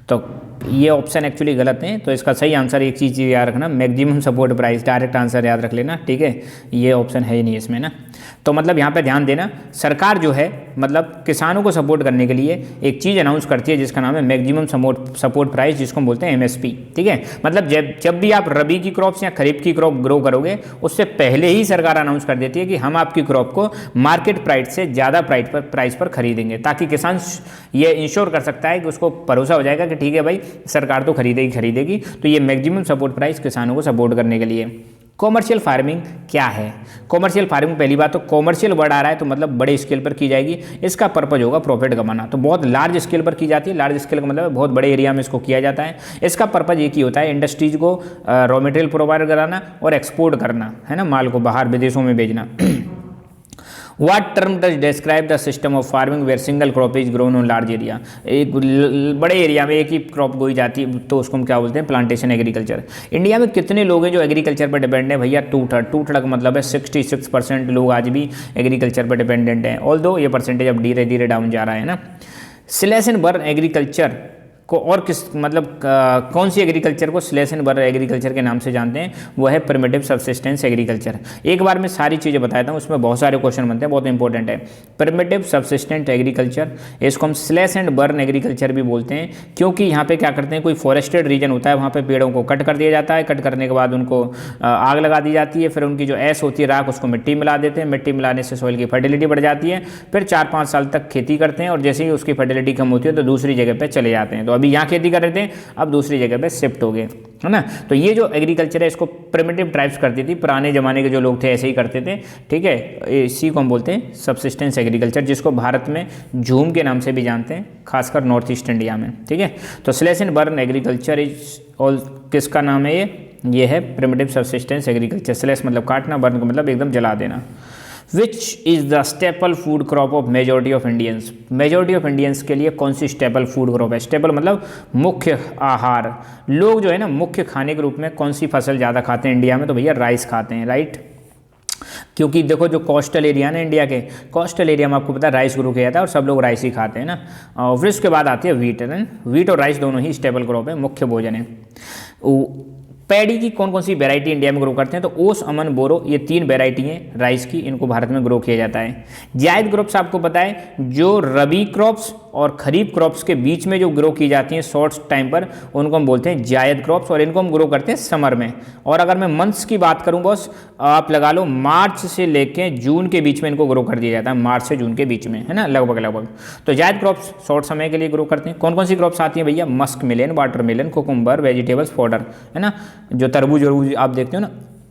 तो ये ऑप्शन एक्चुअली गलत है। तो इसका सही आंसर एक चीज़ याद रखना, maximum support price, direct answer याद रख लेना, ठीक है। ये ऑप्शन है ही नहीं इसमें ना। तो मतलब यहाँ पे ध्यान देना, सरकार जो है मतलब किसानों को सपोर्ट करने के लिए एक चीज़ अनाउंस करती है जिसका नाम है मैक्सिमम सपोर्ट प्राइस, जिसको हम बोलते हैं MSP, ठीक है। मतलब जब भी आप रबी की क्रॉप्स या खरीफ की क्रॉप ग्रो करोगे उससे पहले ही सरकार अनाउंस कर देती है कि हम आपकी क्रॉप को मार्केट प्राइस से ज़्यादा प्राइस पर खरीदेंगे, ताकि किसान ये इंश्योर कर सकता है कि उसको भरोसा हो जाएगा कि ठीक है भाई सरकार तो खरीदेगी। तो ये मैक्सिमम सपोर्ट प्राइस किसानों को सपोर्ट करने के लिए। कॉमर्शियल फार्मिंग क्या है? कॉमर्शियल फार्मिंग, पहली बात तो कॉमर्शियल वर्ड आ रहा है तो मतलब बड़े स्केल पर की जाएगी। इसका पर्पज होगा प्रॉफिट कमाना, तो बहुत लार्ज स्केल पर की जाती है। लार्ज स्केल का मतलब बहुत बड़े एरिया में इसको किया जाता है। इसका पर्पज एक ही होता है, इंडस्ट्रीज को रॉ मटेरियल प्रोवाइड कराना और एक्सपोर्ट करना, है ना, माल को बाहर विदेशों में भेजना। What term does describe the system of farming where single crop is grown on large area? एक बड़े एरिया में एक ही क्रॉप बोई जाती है तो उसको हम क्या बोलते हैं? Plantation agriculture. इंडिया में कितने लोग हैं जो एग्रीकल्चर पर डिपेंड है भैया? 2/3 का मतलब है 66% लोग आज भी एग्रीकल्चर पर डिपेंडेंट हैं। ऑल्दो ये परसेंटेज अब धीरे धीरे डाउन जा रहा है ना। स्लैश एंड बर्न एग्रीकल्चर को और किस मतलब कौन सी एग्रीकल्चर को स्लैश एंड बर्न एग्रीकल्चर के नाम से जानते हैं? वो है प्रिमिटिव सब्सिस्टेंस एग्रीकल्चर। एक बार मैं सारी चीज़ें बताता हूँ, उसमें बहुत सारे क्वेश्चन बनते हैं, बहुत इंपॉर्टेंट है। प्रिमिटिव सब्सिस्टेंट एग्रीकल्चर, इसको हम स्लैश एंड बर्न एग्रीकल्चर भी बोलते हैं, क्योंकि यहाँ पे क्या करते हैं, कोई फॉरेस्टेड रीजन होता है वहाँ पे पेड़ों को कट कर दिया जाता है, कट करने के बाद उनको आग लगा दी जाती है, फिर उनकी जो ऐश होती है राख उसको मिट्टी मिला देते हैं, मिट्टी मिलाने से सॉइल की फर्टिलिटी बढ़ जाती है, फिर 4-5 साल तक खेती करते हैं और जैसे ही उसकी फर्टिलिटी कम होती है तो दूसरी जगह पर चले जाते हैं। तो अभी यहाँ खेती कर रहे थे, अब दूसरी जगह पे शिफ्ट हो गए, है ना। तो ये जो एग्रीकल्चर है इसको प्रिमिटिव ट्राइब्स करती थी, पुराने ज़माने के जो लोग थे ऐसे ही करते थे, ठीक है। इसी को हम बोलते हैं सबसिस्टेंस एग्रीकल्चर, जिसको भारत में झूम के नाम से भी जानते हैं, खासकर नॉर्थ ईस्ट इंडिया में, ठीक है। तो slash and burn agriculture is all, किसका नाम है ये है प्रिमिटिव सबसिस्टेंस एग्रीकल्चर। स्लैश मतलब काटना, बर्न का मतलब एकदम जला देना। Which is the staple food crop of majority of Indians, majority of Indians के लिए कौन सी स्टेपल फूड क्रॉप है। स्टेपल मतलब मुख्य आहार, लोग जो है ना मुख्य खाने के रूप में कौन सी फसल ज़्यादा खाते हैं इंडिया में, तो भैया राइस खाते हैं, राइट। क्योंकि देखो जो कोस्टल एरिया ना इंडिया के, कोस्टल एरिया में आपको पता है राइस ग्रो किया जाता है और सब लोग राइस ही खाते हैं ना। और फिर उसके बाद आती है वीट, है ना। वीट और राइस दोनों ही स्टेबल क्रॉप है, मुख्य भोजन है। पैडी की कौन कौन सी वैरायटी इंडिया में ग्रो करते हैं, तो ओस, अमन, बोरो, ये 3 वैरायटी हैं राइस की, इनको भारत में ग्रो किया जाता है। जायद क्रॉप्स आपको पता है जो रबी क्रॉप्स और खरीफ क्रॉप्स के बीच में जो ग्रो की जाती हैं शॉर्ट टाइम पर, उनको हम बोलते हैं जायद क्रॉप्स, और इनको हम ग्रो करते हैं समर में। और अगर मैं मंथ्स की बात करूं बॉस, आप लगा लो मार्च से लेके जून के बीच में इनको ग्रो कर दिया जाता है, मार्च से जून के बीच में, है ना, लगभग। तो जायद क्रॉप्स शॉर्ट समय के लिए ग्रो करते हैं। कौन कौन सी क्रॉप्स आती हैं भैया, मस्क मिलेन, वाटर मिलन, कुकुम्बर, वेजिटेबल्स, फॉडर, है ना, जो तरबूज वरबूज आप देखते हो ना।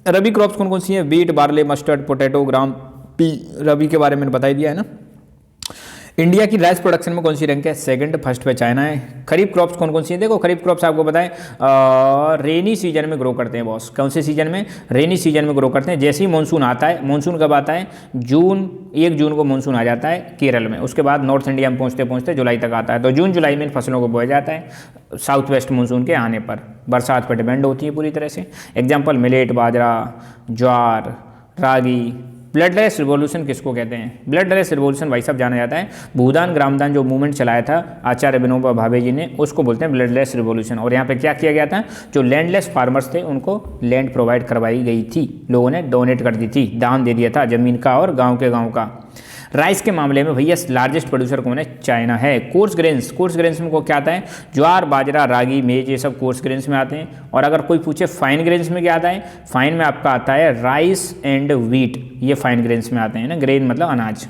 रबी क्रॉप्स कौन कौन सी हैं, वीट, बार्ले, मस्टर्ड, पोटैटो, ग्राम, पी, रबी के बारे में बता ही दिया है ना। इंडिया की राइस प्रोडक्शन में कौन सी रैंक है, सेकंड, फर्स्ट पे चाइना है। खरीफ क्रॉप्स कौन कौन सी है, देखो खरीफ क्रॉप्स आपको बताएं रेनी सीजन में ग्रो करते हैं बॉस। कौन से सीजन में, रेनी सीजन में ग्रो करते हैं। जैसे ही मानसून आता है, मानसून कब आता है, 1 जून को मानसून आ जाता है केरल में, उसके बाद नॉर्थ इंडिया में पहुँचते पहुँचते जुलाई तक आता है। तो जून जुलाई में इन फसलों को बोया जाता है साउथ वेस्ट मानसून के आने पर, बरसात पर डिपेंड होती है पूरी तरह से। एग्जाम्पल मिलेट, बाजरा, ज्वार, रागी। ब्लडलेस रिवॉल्यूशन किसको कहते हैं, ब्लडलेस रिवॉल्यूशन भाई साहब जाना जाता है भूदान ग्रामदान जो मूवमेंट चलाया था आचार्य विनोबा भावे जी ने, उसको बोलते हैं ब्लडलेस रिवॉल्यूशन। और यहाँ पे क्या किया गया था, जो लैंडलेस फार्मर्स थे उनको लैंड प्रोवाइड करवाई गई थी, लोगों ने डोनेट कर दी थी, दान दे दिया था ज़मीन का और गाँव के गाँव का। राइस के मामले में भैया लार्जेस्ट प्रोड्यूसर कौन है, चाइना है। कोर्स ग्रेन्स में को क्या आता है, ज्वार, बाजरा, रागी, मेज, ये सब कोर्स ग्रेन्स में आते हैं। और अगर कोई पूछे फाइन ग्रेन्स में क्या आता है, फाइन में आपका आता है राइस एंड व्हीट, ये फाइन ग्रेन्स में आते हैं ना, ग्रेन मतलब अनाज।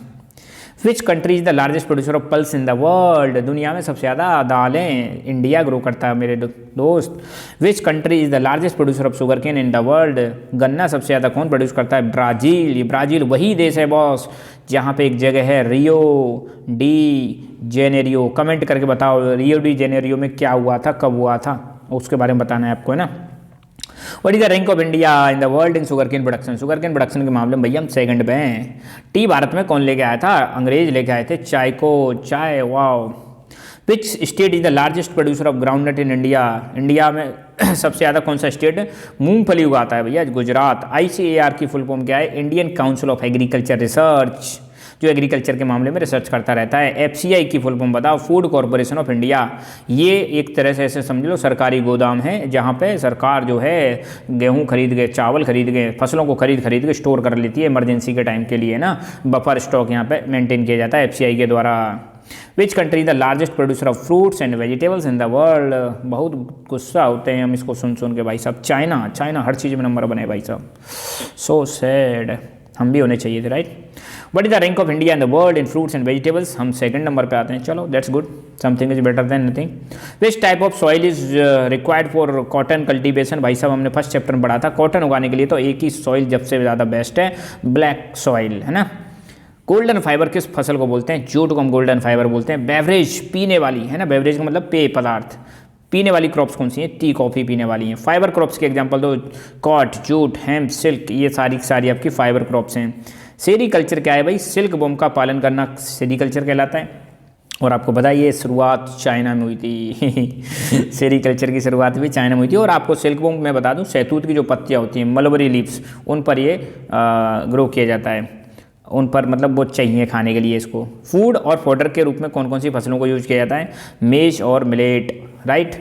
विच country is the largest producer of pulse in the world, दुनिया में सबसे ज़्यादा दालें इंडिया ग्रो करता है मेरे दोस्त। Which country is the largest producer of sugarcane in the world, गन्ना सबसे ज़्यादा कौन प्रोड्यूस करता है, ब्राज़ील। ये ब्राज़ील वही देश है बॉस जहाँ पे एक जगह है रियो डी जेनेरियो। कमेंट करके बताओ रियो डी जेनेरियो में क्या हुआ था, कब हुआ था, उसके बारे में बताना है आपको, है ना। What is the rank of India in the world in sugarcane production, sugarcane production के मामले में भैया हम सेकंड पे हैं। टी भारत में कौन लेके आया था, अंग्रेज लेके आए थे चाय को, चाय, wow. Which state is the largest producer of groundnut in India, India में सबसे ज़्यादा कौन सा स्टेट मूंगफली उगाता है भैया, गुजरात। ICAR की फुल फॉर्म क्या है, Indian council of agriculture research, जो एग्रीकल्चर के मामले में रिसर्च करता रहता है। FCI की फुल फॉर्म बताओ, फूड कॉरपोरेशन ऑफ इंडिया। ये एक तरह से ऐसे समझ लो सरकारी गोदाम है जहाँ पे सरकार जो है गेहूँ खरीद के, चावल खरीद के, फसलों को खरीद के स्टोर कर लेती है इमरजेंसी के टाइम के लिए ना, बफर स्टॉक यहाँ पे मेंटेन किया जाता है FCI के द्वारा। Which country the largest producer of fruits and vegetables in the world, बहुत गुस्सा होते हैं हम इसको सुन के भाई साहब। चाइना हर चीज़ में नंबर बने भाई साहब, सो सैड, हम भी होने चाहिए थे, right. What is the rank of India in the world in fruits and vegetables, हम सेकंड नंबर पे आते हैं, चलो that's good, something is better than nothing. Which type of soil is required for cotton cultivation, भाई साहब हमने first chapter में पढ़ा था कॉटन उगाने के लिए तो एक ही सॉइल सबसे ज़्यादा बेस्ट है, ब्लैक सॉइल, है ना। गोल्डन फाइबर किस फसल को बोलते हैं, जूट को हम गोल्डन फाइबर बोलते हैं। बेवरेज पीने वाली, है ना, बेवरेज का मतलब पेय पदार्थ, पीने वाली क्रॉप्स कौन सी हैं, टी कॉफ़ी पीने वाली हैं। फाइबर क्रॉप्स के एग्जांपल दो, कॉट, जूट, हेम्प, सिल्क, ये सारी आपकी फाइबर क्रॉप्स हैं। सेरीकल्चर क्या है भाई, सिल्क बॉम का पालन करना सेरीकल्चर कहलाता है। और आपको पता है ये शुरुआत चाइना में हुई थी सेरीकल्चर की शुरुआत भी चाइना में हुई थी। और आपको सिल्क बॉम मैं बता दूं, शहतूत की जो पत्तियाँ होती हैं, मलबरी लीव्स, उन पर ये ग्रो किया जाता है, उन पर मतलब वो चाहिए खाने के लिए इसको। फूड और फॉडर के रूप में कौन कौन सी फसलों को यूज किया जाता है, मेज और मिलेट, राइट।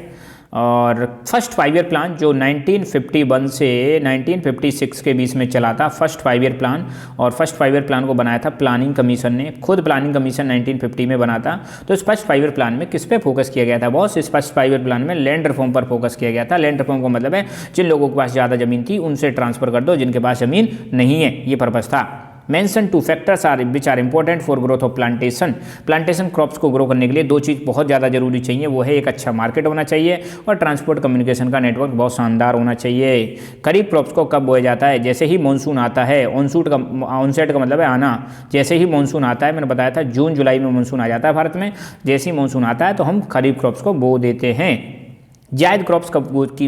और फर्स्ट 5 ईयर प्लान जो 1951 से 1956 के बीच में चला था, फर्स्ट 5 ईयर प्लान, और फर्स्ट 5 ईयर प्लान को बनाया था प्लानिंग कमीशन ने, खुद प्लानिंग कमीशन 1950 में बना था। तो इस फर्स्ट 5 ईयर प्लान में किस पे फोकस किया गया था बॉस, इस फर्स्ट 5 ईयर प्लान में लैंड रिफॉर्म पर फोकस किया गया था। लैंड रिफॉर्म का मतलब है जिन लोगों के पास ज़्यादा ज़मीन थी उनसे ट्रांसफ़र कर दो, जिनके पास ज़मीन नहीं है, ये पर्पज़ था। Mention 2 factors are which are important for growth of plantation. Plantation crops को ग्रो करने के लिए 2 चीज़ बहुत ज़्यादा जरूरी चाहिए, वो है एक अच्छा मार्केट होना चाहिए और ट्रांसपोर्ट कम्युनिकेशन का नेटवर्क बहुत शानदार होना चाहिए। खरीफ क्रॉप्स को कब बोया जाता है? जैसे ही मानसून आता है। ऑनसेट का मतलब है आना। जैसे ही मानसून आता है, मैंने बताया था जून जुलाई में मानसून आ जाता है भारत में। जैसे ही मानसून आता है तो हम खरीफ क्रॉप्स को बो देते हैं। जायद क्रॉप्स कब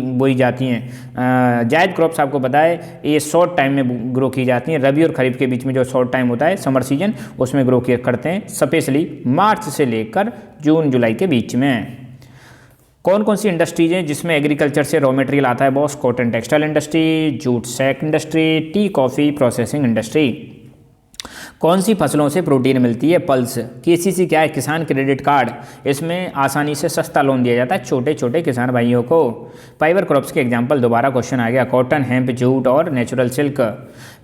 बोई जाती हैं? जायद क्रॉप्स आपको पता है ये शॉर्ट टाइम में ग्रो की जाती हैं। रबी और खरीफ के बीच में जो शॉर्ट टाइम होता है समर सीजन, उसमें ग्रो करते हैं, स्पेशली मार्च से लेकर जून जुलाई के बीच में। कौन कौन सी इंडस्ट्रीज हैं जिसमें एग्रीकल्चर से रॉ मटेरियल आता है boss? Cotton textile industry, jute sack industry, tea coffee processing industry. कौन सी फसलों से प्रोटीन मिलती है? पल्स। केसीसी क्या है? किसान क्रेडिट कार्ड। इसमें आसानी से सस्ता लोन दिया जाता है छोटे छोटे किसान भाइयों को। फाइबर क्रॉप्स के एग्जांपल दोबारा क्वेश्चन आ गया, कॉटन, हेम्प, जूट और natural silk.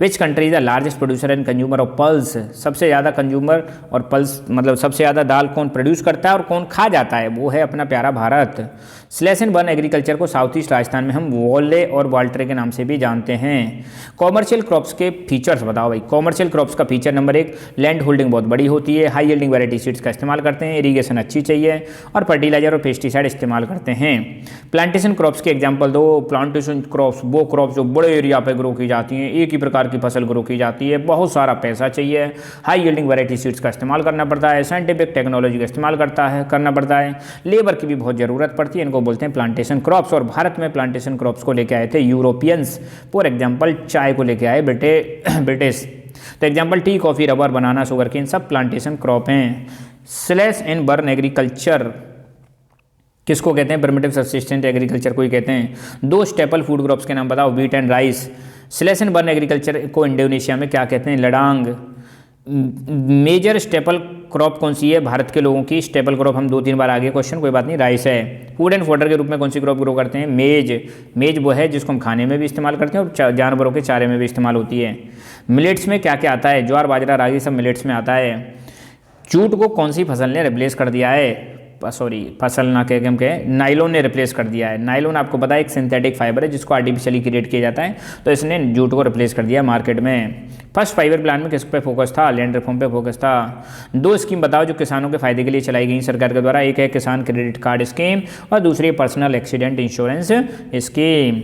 Which country is the largest producer and consumer of pulse? सबसे ज़्यादा कंज्यूमर और पल्स मतलब सबसे ज़्यादा दाल कौन प्रोड्यूस करता है और कौन खा जाता है? वो है अपना प्यारा Bharat. Slash and burn agriculture को साउथ ईस्ट राजस्थान में हम वोले और वाल्ट्रे के नाम से भी जानते हैं। कॉमर्शियल क्रॉप्स के फीचर्स बताओ भाई। कॉमर्शियल क्रॉप्स का फीचर नंबर 1, लैंड होल्डिंग बहुत बड़ी होती है, हाई यील्डिंग वैरायटी सीड्स का इस्तेमाल करते हैं, इरीगेशन अच्छी चाहिए और फर्टिलाइजर और पेस्टिसाइड इस्तेमाल करते हैं। प्लांटेशन क्रॉप्स के एग्जांपल दो। प्लांटेशन क्रॉप्स वो क्रॉप्स जो बड़े एरिया पे ग्रो की जाती हैं, एक ही प्रकार की फसल ग्रो की जाती है, बहुत सारा पैसा चाहिए, हाई यील्डिंग वैरायटी सीड्स का इस्तेमाल करना पड़ता है, साइंटिफिक टेक्नोलॉजी का इस्तेमाल करना पड़ता है, लेबर की भी बहुत ज़रूरत पड़ती है, इनको बोलते हैं प्लांटेशन क्रॉप्स। और भारत में प्लांटेशन क्रॉप्स को लेके आए थे यूरोपियंस। फॉर एग्जाम्पल चाय को लेके आए ब्रिटिश। तो एग्जाम्पल टी, कॉफ़ी, रबर, बनाना, शुगर केन सब प्लांटेशन क्रॉप हैं। स्लैश एंड बर्न एग्रीकल्चर किसको कहते हैं? प्रिमिटिव सब्सिस्टेंट एग्रीकल्चर को ही कहते हैं। 2 स्टेपल फूड क्रॉप्स के नाम बताओ, wheat and rice. Slash and burn agriculture को इंडोनेशिया में क्या कहते हैं? लडांग। मेजर स्टेपल क्रॉप कौन सी है भारत के लोगों की? स्टेपल क्रॉप हम 2-3 बार आगे क्वेश्चन, कोई बात नहीं, राइस है। फूड एंड फोडर के रूप में कौन सी क्रॉप ग्रो करते हैं? मेज वो है जिसको हम खाने में भी इस्तेमाल करते हैं और जानवरों के चारे में भी इस्तेमाल होती है। मिलेट्स में क्या क्या आता है? ज्वार, बाजरा, रागी सब मिलेट्स में आता है। जूट को कौन सी फसल ने रिप्लेस कर दिया है? फसल ना कह के नाइलॉन ने रिप्लेस कर दिया है। नाइलॉन आपको पता है एक सिंथेटिक फाइबर है जिसको आर्टिफिशियली क्रिएट किया जाता है, तो इसने जूट को रिप्लेस कर दिया मार्केट में। फर्स्ट फाइबर प्लान में किस पे फोकस था? लैंड रिफॉर्म पे फोकस था। 2 स्कीम बताओ जो किसानों के फायदे के लिए चलाई गई सरकार के द्वारा। एक है किसान क्रेडिट कार्ड स्कीम और दूसरी personal accident insurance scheme.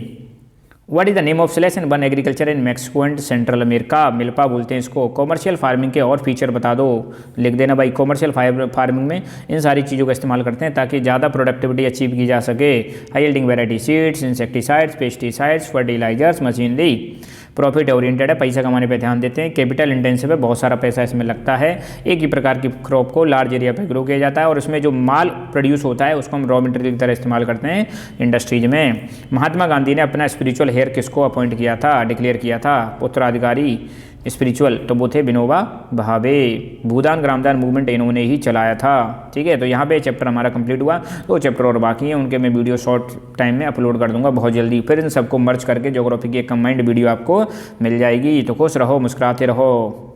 What is the name of slash and burn agriculture in Mexico and central America? Milpa बोलते हैं इसको। कॉमर्शियल फार्मिंग के और फीचर बता दो, लिख देना भाई। कॉमर्शियल फार्मिंग में इन सारी चीज़ों का इस्तेमाल करते हैं ताकि ज़्यादा प्रोडक्टिविटी अचीव की जा सके। High yielding variety seeds, insecticides, pesticides, fertilisers, machinery. Profit oriented है, पैसा कमाने पे ध्यान देते हैं। कैपिटल इंटेंसिव है, बहुत सारा पैसा इसमें लगता है। एक ही प्रकार की क्रॉप को लार्ज एरिया पे ग्रो किया जाता है और उसमें जो माल प्रोड्यूस होता है उसको हम रॉ मटेरियल की तरह इस्तेमाल करते हैं इंडस्ट्रीज में। महात्मा गांधी ने अपना स्पिरिचुअल हेयर किसको अपॉइंट किया था, डिक्लेयर किया था? उत्तराधिकारी स्पिरिचुअल, तो वो थे विनोबा भावे। भूदान ग्रामदान मूवमेंट इन्होंने ही चलाया था। ठीक है, तो यहाँ पे चैप्टर हमारा कंप्लीट हुआ। 2 चैप्टर और बाकी हैं, उनके मैं वीडियो शॉर्ट टाइम में अपलोड कर दूंगा बहुत जल्दी। फिर इन सबको मर्ज करके ज्योग्राफी की एक कंबाइंड वीडियो आपको मिल जाएगी। तो खुश रहो, मुस्कुराते रहो।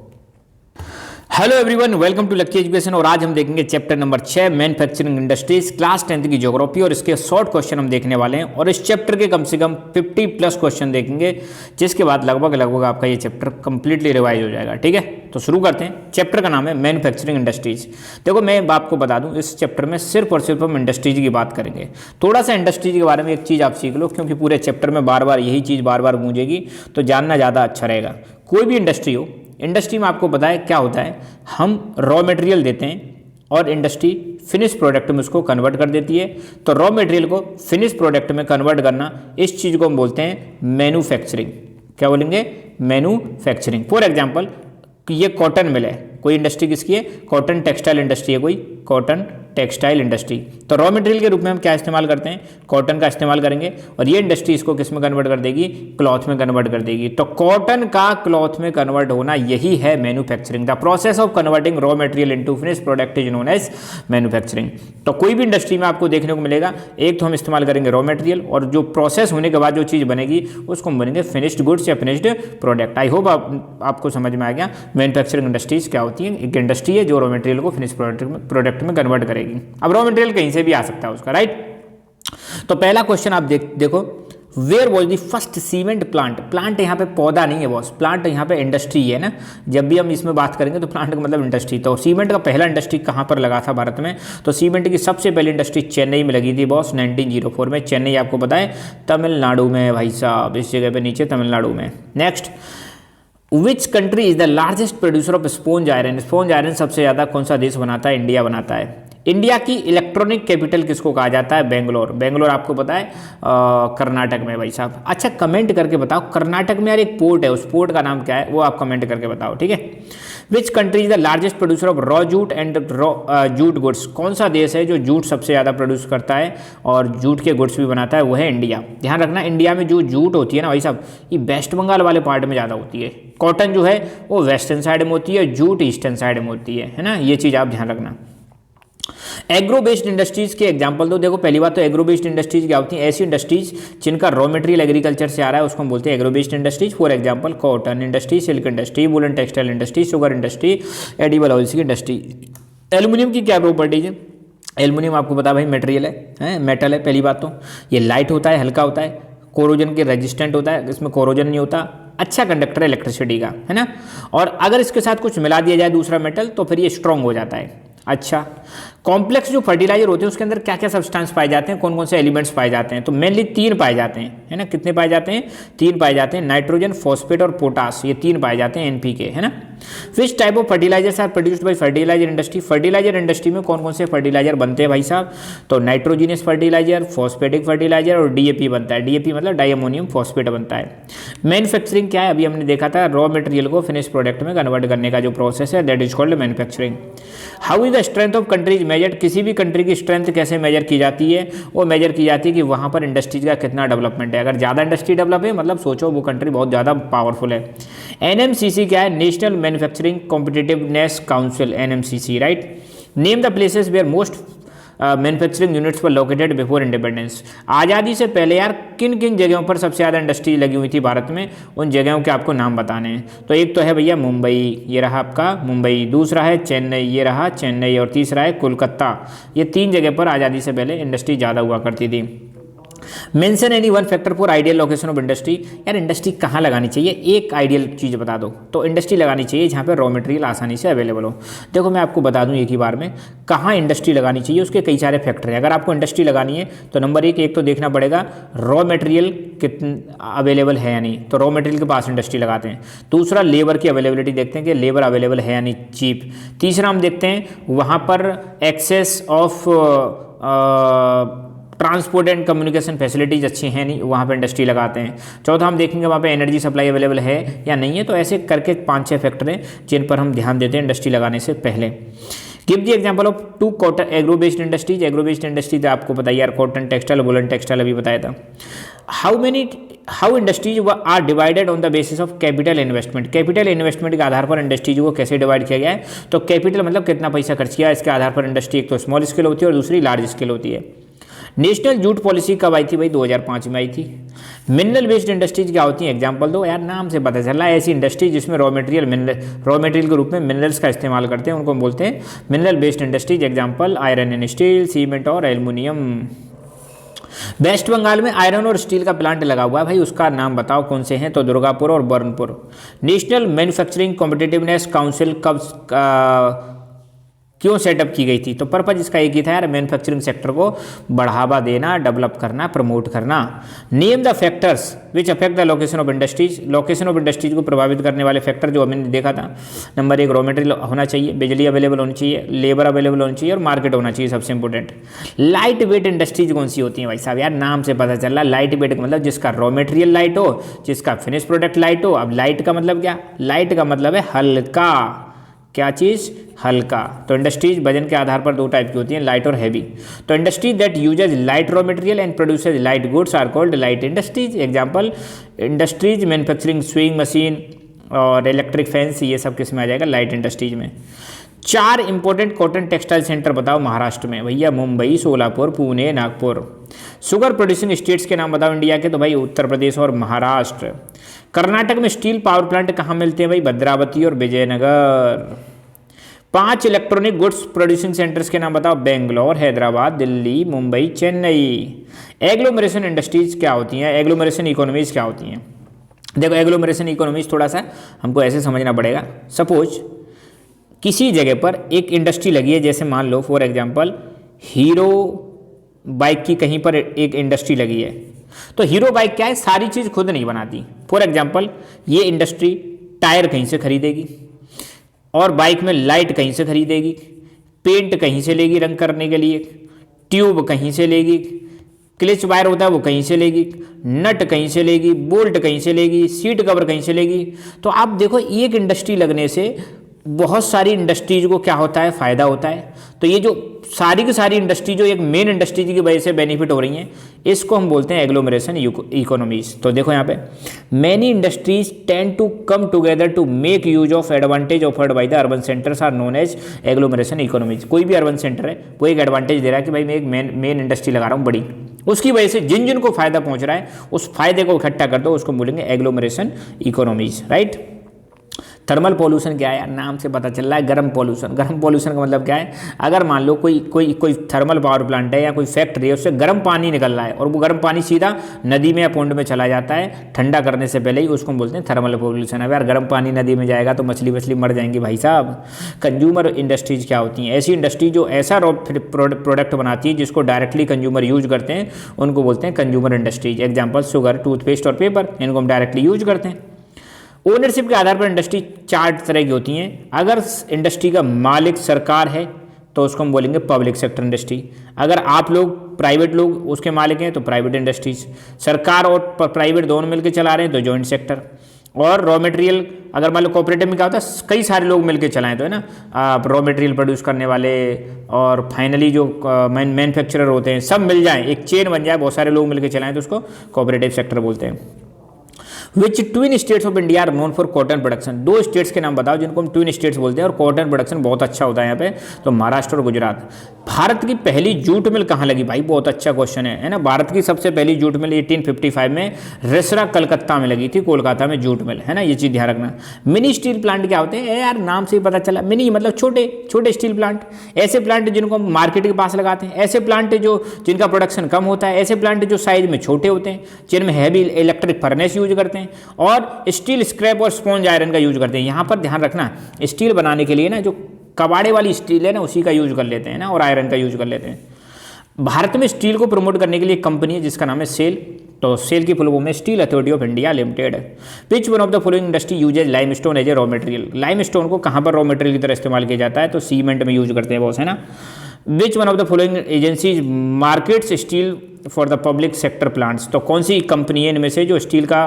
Hello everyone, welcome to lucky education. और आज हम देखेंगे chapter number 6 manufacturing industries, class 10th की ज्योग्राफी, और इसके शॉर्ट क्वेश्चन हम देखने वाले हैं। और इस चैप्टर के कम से कम 50+ क्वेश्चन देखेंगे, जिसके बाद लगभग आपका ये चैप्टर कंप्लीटली रिवाइज हो जाएगा। ठीक है, तो शुरू करते हैं। चैप्टर का नाम है मैन्युफैक्चरिंग इंडस्ट्रीज। देखो मैं आपको बता दूं, इस चैप्टर में सिर्फ और सिर्फ हम इंडस्ट्रीज की बात करेंगे। थोड़ा सा इंडस्ट्रीज के बारे में एक चीज़ आप सीख लो, क्योंकि पूरे चैप्टर में बार बार यही चीज़ बार बार गूंजेगी, तो जानना ज़्यादा अच्छा रहेगा। कोई भी इंडस्ट्री हो, इंडस्ट्री में आपको पता है क्या होता है, हम रॉ मटेरियल देते हैं और इंडस्ट्री फिनिश प्रोडक्ट में उसको कन्वर्ट कर देती है। तो रॉ मटेरियल को फिनिश प्रोडक्ट में कन्वर्ट करना, इस चीज़ को हम बोलते हैं मैन्युफैक्चरिंग। क्या बोलेंगे? मैन्युफैक्चरिंग। फॉर एग्जांपल ये कॉटन मिल है, कोई इंडस्ट्री किसकी है? कॉटन टेक्सटाइल इंडस्ट्री है, कोई कॉटन टेक्सटाइल इंडस्ट्री। तो रॉ मटेरियल के रूप में हम क्या इस्तेमाल करते हैं? कॉटन का इस्तेमाल करेंगे, और ये इंडस्ट्री इसको किस में कन्वर्ट कर देगी? क्लॉथ में कन्वर्ट कर देगी। तो कॉटन का क्लॉथ में कन्वर्ट होना, यही है manufacturing. The process of converting raw material into finish product is known as manufacturing. तो कोई भी इंडस्ट्री में आपको देखने को मिलेगा, एक तो हम इस्तेमाल करेंगे रॉ मटेरियल, और जो प्रोसेस होने के बाद जो चीज़ बनेगी उसको हम बनेंगे फिनिश्ड गुड्स या फिनिश्ड प्रोडक्ट। आई होप आपको समझ में आ गया मैन्युफैक्चरिंग इंडस्ट्रीज क्या होती है। एक इंडस्ट्री है जो रॉ मटेरियल को फिनिश प्रोडक्ट में कन्वर्ट करेगी। अब रॉ मटेरियल कहीं से भी आ सकता है उसका, राइट। तो पहला क्वेश्चन आप देखो, where was the first cement plant. Plant यहाँ पे पौधा नहीं है बॉस, प्लांट यहाँ पे इंडस्ट्री है ना। जब भी हम इसमें बात करेंगे तो प्लांट का मतलब इंडस्ट्री। तो सीमेंट का पहला इंडस्ट्री कहाँ पर लगा था भारत में, तो सीमेंट की सबसे पहली इंडस्ट्री चेन्नई में लगी थी बॉस 1904 में। चेन्नई आपको पता है तमिलनाडु में है भाई साहब, इस जगह पे नीचे तमिलनाडु में। Next, which country is the largest producer of sponge iron. Sponge iron सबसे ज़्यादा कौन सा देश बनाता है, इंडिया बनाता है। इंडिया की इलेक्ट्रॉनिक कैपिटल किसको कहा जाता है, बेंगलोर। बेंगलोर आपको पता है कर्नाटक में भाई साहब। अच्छा कमेंट करके बताओ, कर्नाटक में यार एक पोर्ट है, उस पोर्ट का नाम क्या है वो आप कमेंट करके बताओ, ठीक है। विच country is the largest producer of raw jute and jute goods. कौन सा देश है जो जूट सबसे ज़्यादा प्रोड्यूस करता है और जूट के गुड्स भी बनाता है, वो है इंडिया। ध्यान रखना, इंडिया में जो जूट होती है ना भाई साहब, ये वेस्ट बंगाल वाले पार्ट में ज़्यादा होती है। कॉटन जो है वो वेस्टर्न साइड में होती है, जूट ईस्टर्न साइड में होती है ना, ये चीज़ आप ध्यान रखना। एग्रो बेस्ड इंडस्ट्रीज के एग्जांपल तो देखो, पहली बात तो एग्रो बेस्ड इंडस्ट्रीज क्या होती हैं, ऐसी इंडस्ट्रीज जिनका रॉ मटेरियल एग्रीकल्चर से आ रहा है उसको हम बोलते हैं agro based industries. For example cotton industry, silk industry, woollen textile industry, sugar industry, edible oils की इंडस्ट्री। एल्यूमिनियम की क्या प्रॉपर्टीज है, एल्यूमिनियम आपको पता भाई मटेरियल है, मेटल है। पहली बात तो ये लाइट होता है, हल्का होता है, कोरोजन के रेजिस्टेंट होता है, इसमें कोरोजन नहीं होता, अच्छा कंडक्टर है इलेक्ट्रिसिटी का, है ना। और अगर इसके साथ कुछ मिला दिया जाए दूसरा मेटल तो फिर ये स्ट्रॉन्ग हो जाता है। अच्छा, कॉम्प्लेक्स जो फर्टिलाइजर होते हैं उसके अंदर क्या क्या सब्सटेंस पाए जाते हैं, कौन कौन से एलिमेंट्स पाए जाते हैं, तो मेनली 3 पाए जाते हैं, है ना। कितने पाए जाते हैं, 3 पाए जाते हैं, नाइट्रोजन, फॉस्फेट और पोटास, ये 3 पाए जाते हैं एनपीके, है ना। Which type of fertilisers are produced by fertiliser industry. Fertiliser industry में कौन कौन से फर्टिलाइजर बनते हैं भाई साहब, तो नाइट्रोजिनियस फर्टिलाइजर, फॉस्फेटिक फर्टिलाइजर और डीएपी बनता है। डीएपी मतलब डाइअमोनियम फॉस्फेट बनता है। मैन्युफैक्चरिंग क्या है, अभी हमने देखा था रॉ मटेरियल को फिनिश प्रोडक्ट में कन्वर्ट करने का जो प्रोसेस है, that is called manufacturing. How is the strength of countries measured. किसी भी कंट्री की स्ट्रेंथ कैसे मेजर की जाती है, वो मेजर की जाती है कि वहाँ पर इंडस्ट्रीज का कितना डेवलपमेंट है। अगर ज़्यादा इंडस्ट्री डेवलप है मतलब सोचो वो कंट्री बहुत ज़्यादा पावरफुल है। एनएमसीसी क्या है, National Manufacturing Competitiveness Council, NMCC, right. Name the places where most manufacturing units पर लोकेटेड बिफोर इंडिपेंडेंस। आज़ादी से पहले यार किन किन जगहों पर सबसे ज़्यादा इंडस्ट्री लगी हुई थी भारत में, उन जगहों के आपको नाम बताने हैं। तो एक तो है भैया मुंबई, ये रहा आपका मुंबई, दूसरा है चेन्नई, ये रहा चेन्नई, और तीसरा है कोलकाता। ये 3 जगह पर आज़ादी से पहले इंडस्ट्री ज़्यादा हुआ करती थी। Mention any one factor for ideal location of industry. यार इंडस्ट्री कहाँ लगानी चाहिए, एक आइडियल चीज़ बता दो। तो इंडस्ट्री लगानी चाहिए जहाँ पे रॉ मटेरियल आसानी से अवेलेबल हो। देखो मैं आपको बता दूँ एक ही बार में कहाँ इंडस्ट्री लगानी चाहिए, उसके कई सारे फैक्टर हैं। अगर आपको इंडस्ट्री लगानी है तो नंबर एक तो देखना पड़ेगा रॉ मटेरियल कितना अवेलेबल है या नहीं, तो रॉ मटेरियल के पास इंडस्ट्री लगाते हैं। दूसरा लेबर की अवेलेबिलिटी देखते हैं कि लेबर अवेलेबल है या नहीं, चीप। तीसरा हम देखते हैं वहाँ पर access of transport and communication facilities अच्छी हैं नहीं, वहाँ पे इंडस्ट्री लगाते हैं। चौथा हम देखेंगे वहाँ पे एनर्जी सप्लाई अवेलेबल है या नहीं है। तो ऐसे करके 5-6 फैक्टर हैं जिन पर हम ध्यान देते हैं इंडस्ट्री लगाने से पहले। Give the example of 2 cotton agro based industries. Agro based industry तो आपको बताइए यार, कॉटन टेक्सटाइल, वुलन टेक्सटाइल अभी बताया था। How industries are divided on the basis of capital investment. Capital investment के आधार पर इंडस्ट्रीज को कैसे डिवाइड किया गया है, तो कैपिटल मतलब कितना पैसा खर्च किया, इसके आधार पर इंडस्ट्री एक तो स्मॉल स्केल होती है और दूसरी लार्ज स्केल होती है। नेशनल जूट पॉलिसी कब आई थी भाई, 2005 में आई थी। मिनरल बेस्ड इंडस्ट्रीज क्या होती हैं, एग्जांपल दो यार, नाम से पता चला ऐसी इंडस्ट्री जिसमें रॉ मटेरियल के रूप में मिनरल्स का इस्तेमाल करते हैं, उनको बोलते हैं mineral based industries. Example iron and steel, cement और एल्युमिनियम। वेस्ट बंगाल में आयरन और स्टील का प्लांट लगा हुआ है भाई, उसका नाम बताओ कौन से हैं, तो दुर्गापुर और Burnpur. National Manufacturing Competitiveness council कब क्यों सेटअप की गई थी, तो पर्पज इसका एक ही था यार, मैन्युफैक्चरिंग सेक्टर को बढ़ावा देना, डेवलप करना, प्रमोट करना। Name the factors which affect the location of industries. Location of industries को प्रभावित करने वाले फैक्टर जो हमने देखा था, नंबर 1 रॉ मटेरियल होना चाहिए, बिजली अवेलेबल होनी चाहिए, लेबर अवेलेबल होनी चाहिए और मार्केट होना चाहिए सबसे इंपॉर्टेंट। लाइट वेट इंडस्ट्रीज कौन सी होती है भाई साहब, यार नाम से पता चल रहा है लाइट वेट मतलब जिसका रॉ मटेरियल लाइट हो, जिसका फिनिश प्रोडक्ट लाइट हो। अब लाइट का मतलब क्या, लाइट का मतलब है हल्का, क्या चीज़, हल्का। तो इंडस्ट्रीज वजन के आधार पर 2 टाइप की होती हैं, लाइट और हैवी। तो industry that uses light raw material and produces light goods are called light industries. Example industries manufacturing sewing machine और इलेक्ट्रिक फैंस, ये सब किस में आ जाएगा, लाइट इंडस्ट्रीज में। 4 इंपॉर्टेंट कॉटन टेक्सटाइल सेंटर बताओ महाराष्ट्र में, भैया Mumbai, Solapur, Pune, Nagpur. Sugar producing states के नाम बताओ इंडिया के, तो भाई उत्तर प्रदेश और महाराष्ट्र। कर्नाटक में स्टील पावर प्लांट कहाँ मिलते हैं भाई, भद्रावती और Vijayanagar. 5 electronic goods producing centres के नाम बताओ। बेंगलोर, हैदराबाद, दिल्ली, मुंबई, चेन्नई। एग्लोमरेशन इंडस्ट्रीज क्या होती हैं, एग्लोमरेशन इकोनॉमीज क्या होती हैं? देखो एग्लोमरेशन इकोनॉमीज थोड़ा सा हमको ऐसे समझना पड़ेगा। सपोज किसी जगह पर एक इंडस्ट्री लगी है, जैसे मान लो फॉर एग्जांपल हीरो बाइक की कहीं पर एक इंडस्ट्री लगी है, तो हीरो बाइक क्या है, सारी चीज़ खुद नहीं बनाती। फॉर एग्जांपल ये इंडस्ट्री टायर कहीं से खरीदेगी और बाइक में लाइट कहीं से खरीदेगी, पेंट कहीं से लेगी रंग करने के लिए, ट्यूब कहीं से लेगी, क्लच वायर होता है वो कहीं से लेगी, नट कहीं से लेगी, बोल्ट कहीं से लेगी, सीट कवर कहीं से लेगी। तो आप देखो एक इंडस्ट्री लगने से बहुत सारी इंडस्ट्रीज को क्या होता है, फ़ायदा होता है। तो ये जो सारी की सारी इंडस्ट्री जो एक मेन इंडस्ट्री की वजह से बेनिफिट हो रही हैं, इसको हम बोलते हैं एग्लोमरेशन इकोनॉमीज। तो देखो यहाँ पे many industries tend to come together to make use of advantage offered by the urban centres are known as agglomeration economies. कोई भी अर्बन सेंटर है वो एक एडवांटेज दे रहा है कि भाई मैं एक मेन इंडस्ट्री लगा रहा हूँ बड़ी, उसकी वजह से जिन जिन को फायदा पहुँच रहा है उस फायदे को इकट्ठा कर दो, उसको बोलेंगे agglomeration economies, right. Thermal pollution क्या है यार, नाम से पता चल रहा है गर्म पॉल्यूशन। गर्म पॉल्यूशन का मतलब क्या है, अगर मान लो कोई थर्मल पावर प्लांट है या कोई फैक्ट्री है, उससे गर्म पानी निकल रहा है और वो गर्म पानी सीधा नदी में या पौंड में चला जाता है ठंडा करने से पहले ही, उसको हम बोलते हैं थर्मल पॉल्यूशन। अब यार गर्म पानी नदी में जाएगा तो मछली मर जाएंगी भाई साहब। कंज्यूमर इंडस्ट्रीज क्या होती हैं, ऐसी इंडस्ट्री जो ऐसा प्रोडक्ट बनाती है जिसको डायरेक्टली कंज्यूमर यूज करते हैं, उनको बोलते हैं consumer industries. Example sugar, toothpaste और पेपर, इनको हम डायरेक्टली यूज करते हैं। ओनरशिप के आधार पर इंडस्ट्री 4 तरह की होती हैं। अगर इंडस्ट्री का मालिक सरकार है तो उसको हम बोलेंगे पब्लिक सेक्टर इंडस्ट्री। अगर आप लोग प्राइवेट लोग उसके मालिक हैं तो प्राइवेट इंडस्ट्रीज। सरकार और प्राइवेट दोनों मिलकर चला रहे हैं तो जॉइंट सेक्टर। और रॉ मटेरियल अगर मान लो कोऑपरेटिव में क्या होता है, कई सारे लोग मिलकर चलाएं तो है ना, रॉ मटेरियल प्रोड्यूस करने वाले और फाइनली जो मैन्युफैक्चरर होते हैं सब मिल जाएं, एक चेन बन जाए, बहुत सारे लोग मिलकर चलाएं तो उसको कोऑपरेटिव सेक्टर बोलते हैं। Which twin states of India are known for cotton production. 2 states के नाम बताओ जिनको हम ट्विन स्टेट्स बोलते हैं और कॉटन प्रोडक्शन बहुत अच्छा होता है यहाँ पे, तो महाराष्ट्र और गुजरात। भारत की पहली जूट मिल कहाँ लगी भाई, बहुत अच्छा क्वेश्चन है ना। भारत की सबसे पहली जूट मिल 1855 में रिसरा कलकत्ता में लगी थी, कोलकाता में जूट मिल, है ना, ये चीज़ ध्यान रखना। मिनी स्टील प्लांट क्या होते हैं यार, नाम से ही पता चला, मिनी मतलब छोटे छोटे स्टील प्लांट। ऐसे प्लांट जिनको हम मार्केट के पास लगाते हैं, ऐसे प्लांट जो जिनका प्रोडक्शन कम होता है, ऐसे प्लांट जो साइज में छोटे होते हैं, जिनमें हैवी इलेक्ट्रिक फर्नेस यूज करते हैं और स्टील स्क्रैप और स्पॉन्ज आयरन का यूज करते हैं। यहाँ पर ध्यान रखना, स्टील बनाने के लिए ना जो कबाड़े वाली स्टील है ना उसी का यूज कर लेते हैं ना, और आयरन का यूज कर लेते हैं। भारत में स्टील को प्रमोट करने के लिए एक कंपनी है जिसका नाम है सेल। तो सेल की फुल फॉर्म में Steel Authority of India Limited. Which one of the following industry uses limestone as a raw material. Limestone को कहाँ पर रॉ मटेरियल की तरह इस्तेमाल किया जाता है, तो सीमेंट में यूज करते हैं बॉस, है ना। विच one of the following agencies markets steel for the public sector plants. तो कौन सी कंपनी है इनमें से जो स्टील का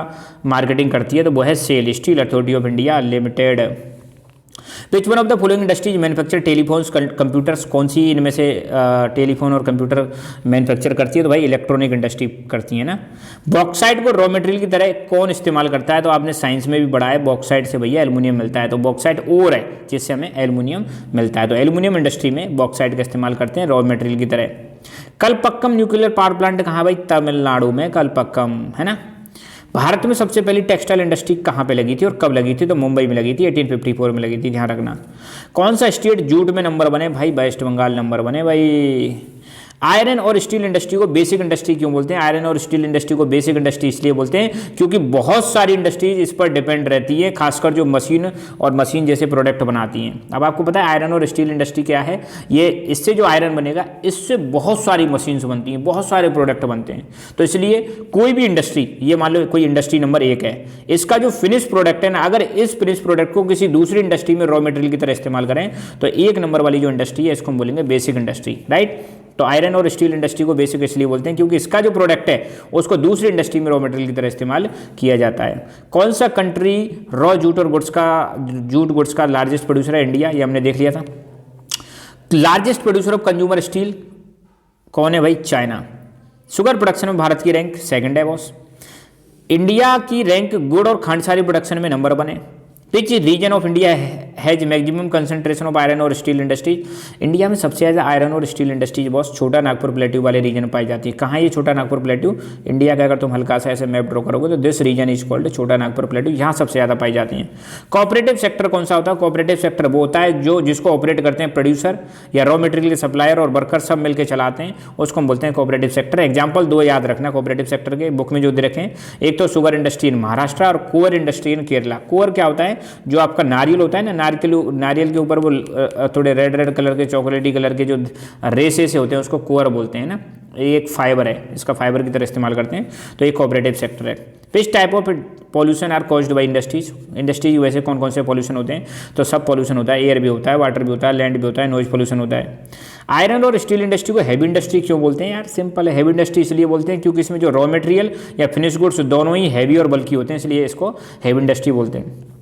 मार्केटिंग करती है, तो वो है SAIL, Steel Authority of India Limited. Which one of the following industries manufacture telephones computers. कौन सी इनमें से टेलीफोन और कंप्यूटर मैन्युफैक्चर करती है, तो भाई इलेक्ट्रॉनिक इंडस्ट्री करती है ना। बॉक्साइट को रॉ मटेरियल की तरह कौन इस्तेमाल करता है, तो आपने साइंस में भी पढ़ा है, बॉक्साइट से भैया एल्युमिनियम मिलता है, तो बॉक्साइट और है जिससे हमें एल्युमिनियम मिलता है। तो एल्युमिनियम इंडस्ट्री में बॉक्साइट का इस्तेमाल करते हैं रॉ मटेरियल की तरह। कलपक्कम न्यूक्लियर पावर प्लांट कहाँ भाई, तमिलनाडु में कलपक्कम, है ना। भारत में सबसे पहली टेक्सटाइल इंडस्ट्री कहाँ पे लगी थी और कब लगी थी, तो मुंबई में लगी थी, 1854 में लगी थी, ध्यान रखना। कौन सा स्टेट जूट में नंबर बने भाई, वेस्ट बंगाल नंबर बने भाई। आयरन और स्टील इंडस्ट्री को बेसिक इंडस्ट्री क्यों बोलते हैं, आयरन और स्टील इंडस्ट्री को बेसिक इंडस्ट्री इसलिए बोलते हैं क्योंकि बहुत सारी इंडस्ट्रीज इस पर डिपेंड रहती है, खासकर जो मशीन जैसे प्रोडक्ट बनाती हैं। अब आपको पता है आयरन और स्टील इंडस्ट्री क्या है, ये इससे जो आयरन बनेगा इससे बहुत सारी मशीन्स बनती हैं, बहुत सारे प्रोडक्ट बनते हैं। तो इसलिए कोई भी इंडस्ट्री, ये मान लो कोई इंडस्ट्री नंबर 1 है, इसका जो फिनिश प्रोडक्ट है ना, अगर इस फिनिश प्रोडक्ट को किसी दूसरी इंडस्ट्री में रॉ मटेरियल की तरह इस्तेमाल करें तो 1 नंबर वाली जो इंडस्ट्री है इसको हम बोलेंगे बेसिक इंडस्ट्री, राइट। तो आयरन और स्टील इंडस्ट्री को बेसिक इसलिए बोलते हैं क्योंकि इसका जो प्रोडक्ट है उसको दूसरी इंडस्ट्री में रॉ मटेरियल की तरह इस्तेमाल किया जाता है। कौन सा कंट्री रॉ जूट गुड्स का लार्जेस्ट प्रोड्यूसर है, इंडिया, ये हमने देख लिया था। Largest producer of consumer steel कौन है भाई, चाइना। शुगर प्रोडक्शन में भारत की रैंक 2nd है बॉस। इंडिया की रैंक गुड़ और खांडसारी प्रोडक्शन में नंबर 1 है। Which region of India has maximum concentration of iron और स्टील इंडस्ट्रीज। इंडिया में सबसे ज़्यादा आयरन और स्टील इंडस्ट्रीज बॉस छोटा नागपुर प्लेट्यू वाले रीजन में पाई जाती है। कहाँ ये छोटा नागपुर प्लेट्यू? इंडिया का अगर तुम हल्का सा ऐसे मैप ड्रॉ करोगे तो दिस रीजन इज कॉल्ड छोटा नागपुर प्लेट्यू, यहाँ सबसे ज़्यादा पाई जाती हैं। कोऑपरेटिव सेक्टर कौन सा होता है? कोऑपरेटिव सेक्टर वो होता है जो जिसको ऑपरेट करते हैं प्रोड्यूसर या रॉ मटेरियल के सप्लायर और वर्कर सब मिलकर चलाते हैं, उसको हम बोलते हैं कोऑपरेटिव सेक्टर। एग्जाम्पल दो याद रखना कोऑपरेटिव सेक्टर के, बुक में जो दे रखें, एक तो शुगर इंडस्ट्री इन महाराष्ट्र और core industry in Kerala. Core क्या होता है? जो आपका नारियल होता है ना, नारियल के ऊपर वो थोड़े रेड रेड कलर के चॉकलेटी कलर के जो रेसे से होते हैं उसको कोअर बोलते हैं ना। ये एक फाइबर है, इसका फाइबर की तरह इस्तेमाल करते हैं, तो ये कोऑपरेटिव सेक्टर है। Which type of pollution are caused by industries? Industries वैसे कौन कौन से पॉल्यूशन होते हैं? तो सब पॉल्यूशन होता है, एयर भी होता है, वाटर भी होता है, लैंड भी होता है, नॉइज पॉल्यूशन होता है। आयरन और स्टील इंडस्ट्री को हैवी इंडस्ट्री क्यों बोलते हैं यार? सिंपल है, हैवी इंडस्ट्री इसलिए बोलते हैं क्योंकि इसमें जो रॉ मटेरियल या फिनिश गुड्स दोनों ही हैवी और बल्कि होते हैं, इसलिए इसको हैवी इंडस्ट्री बोलते हैं।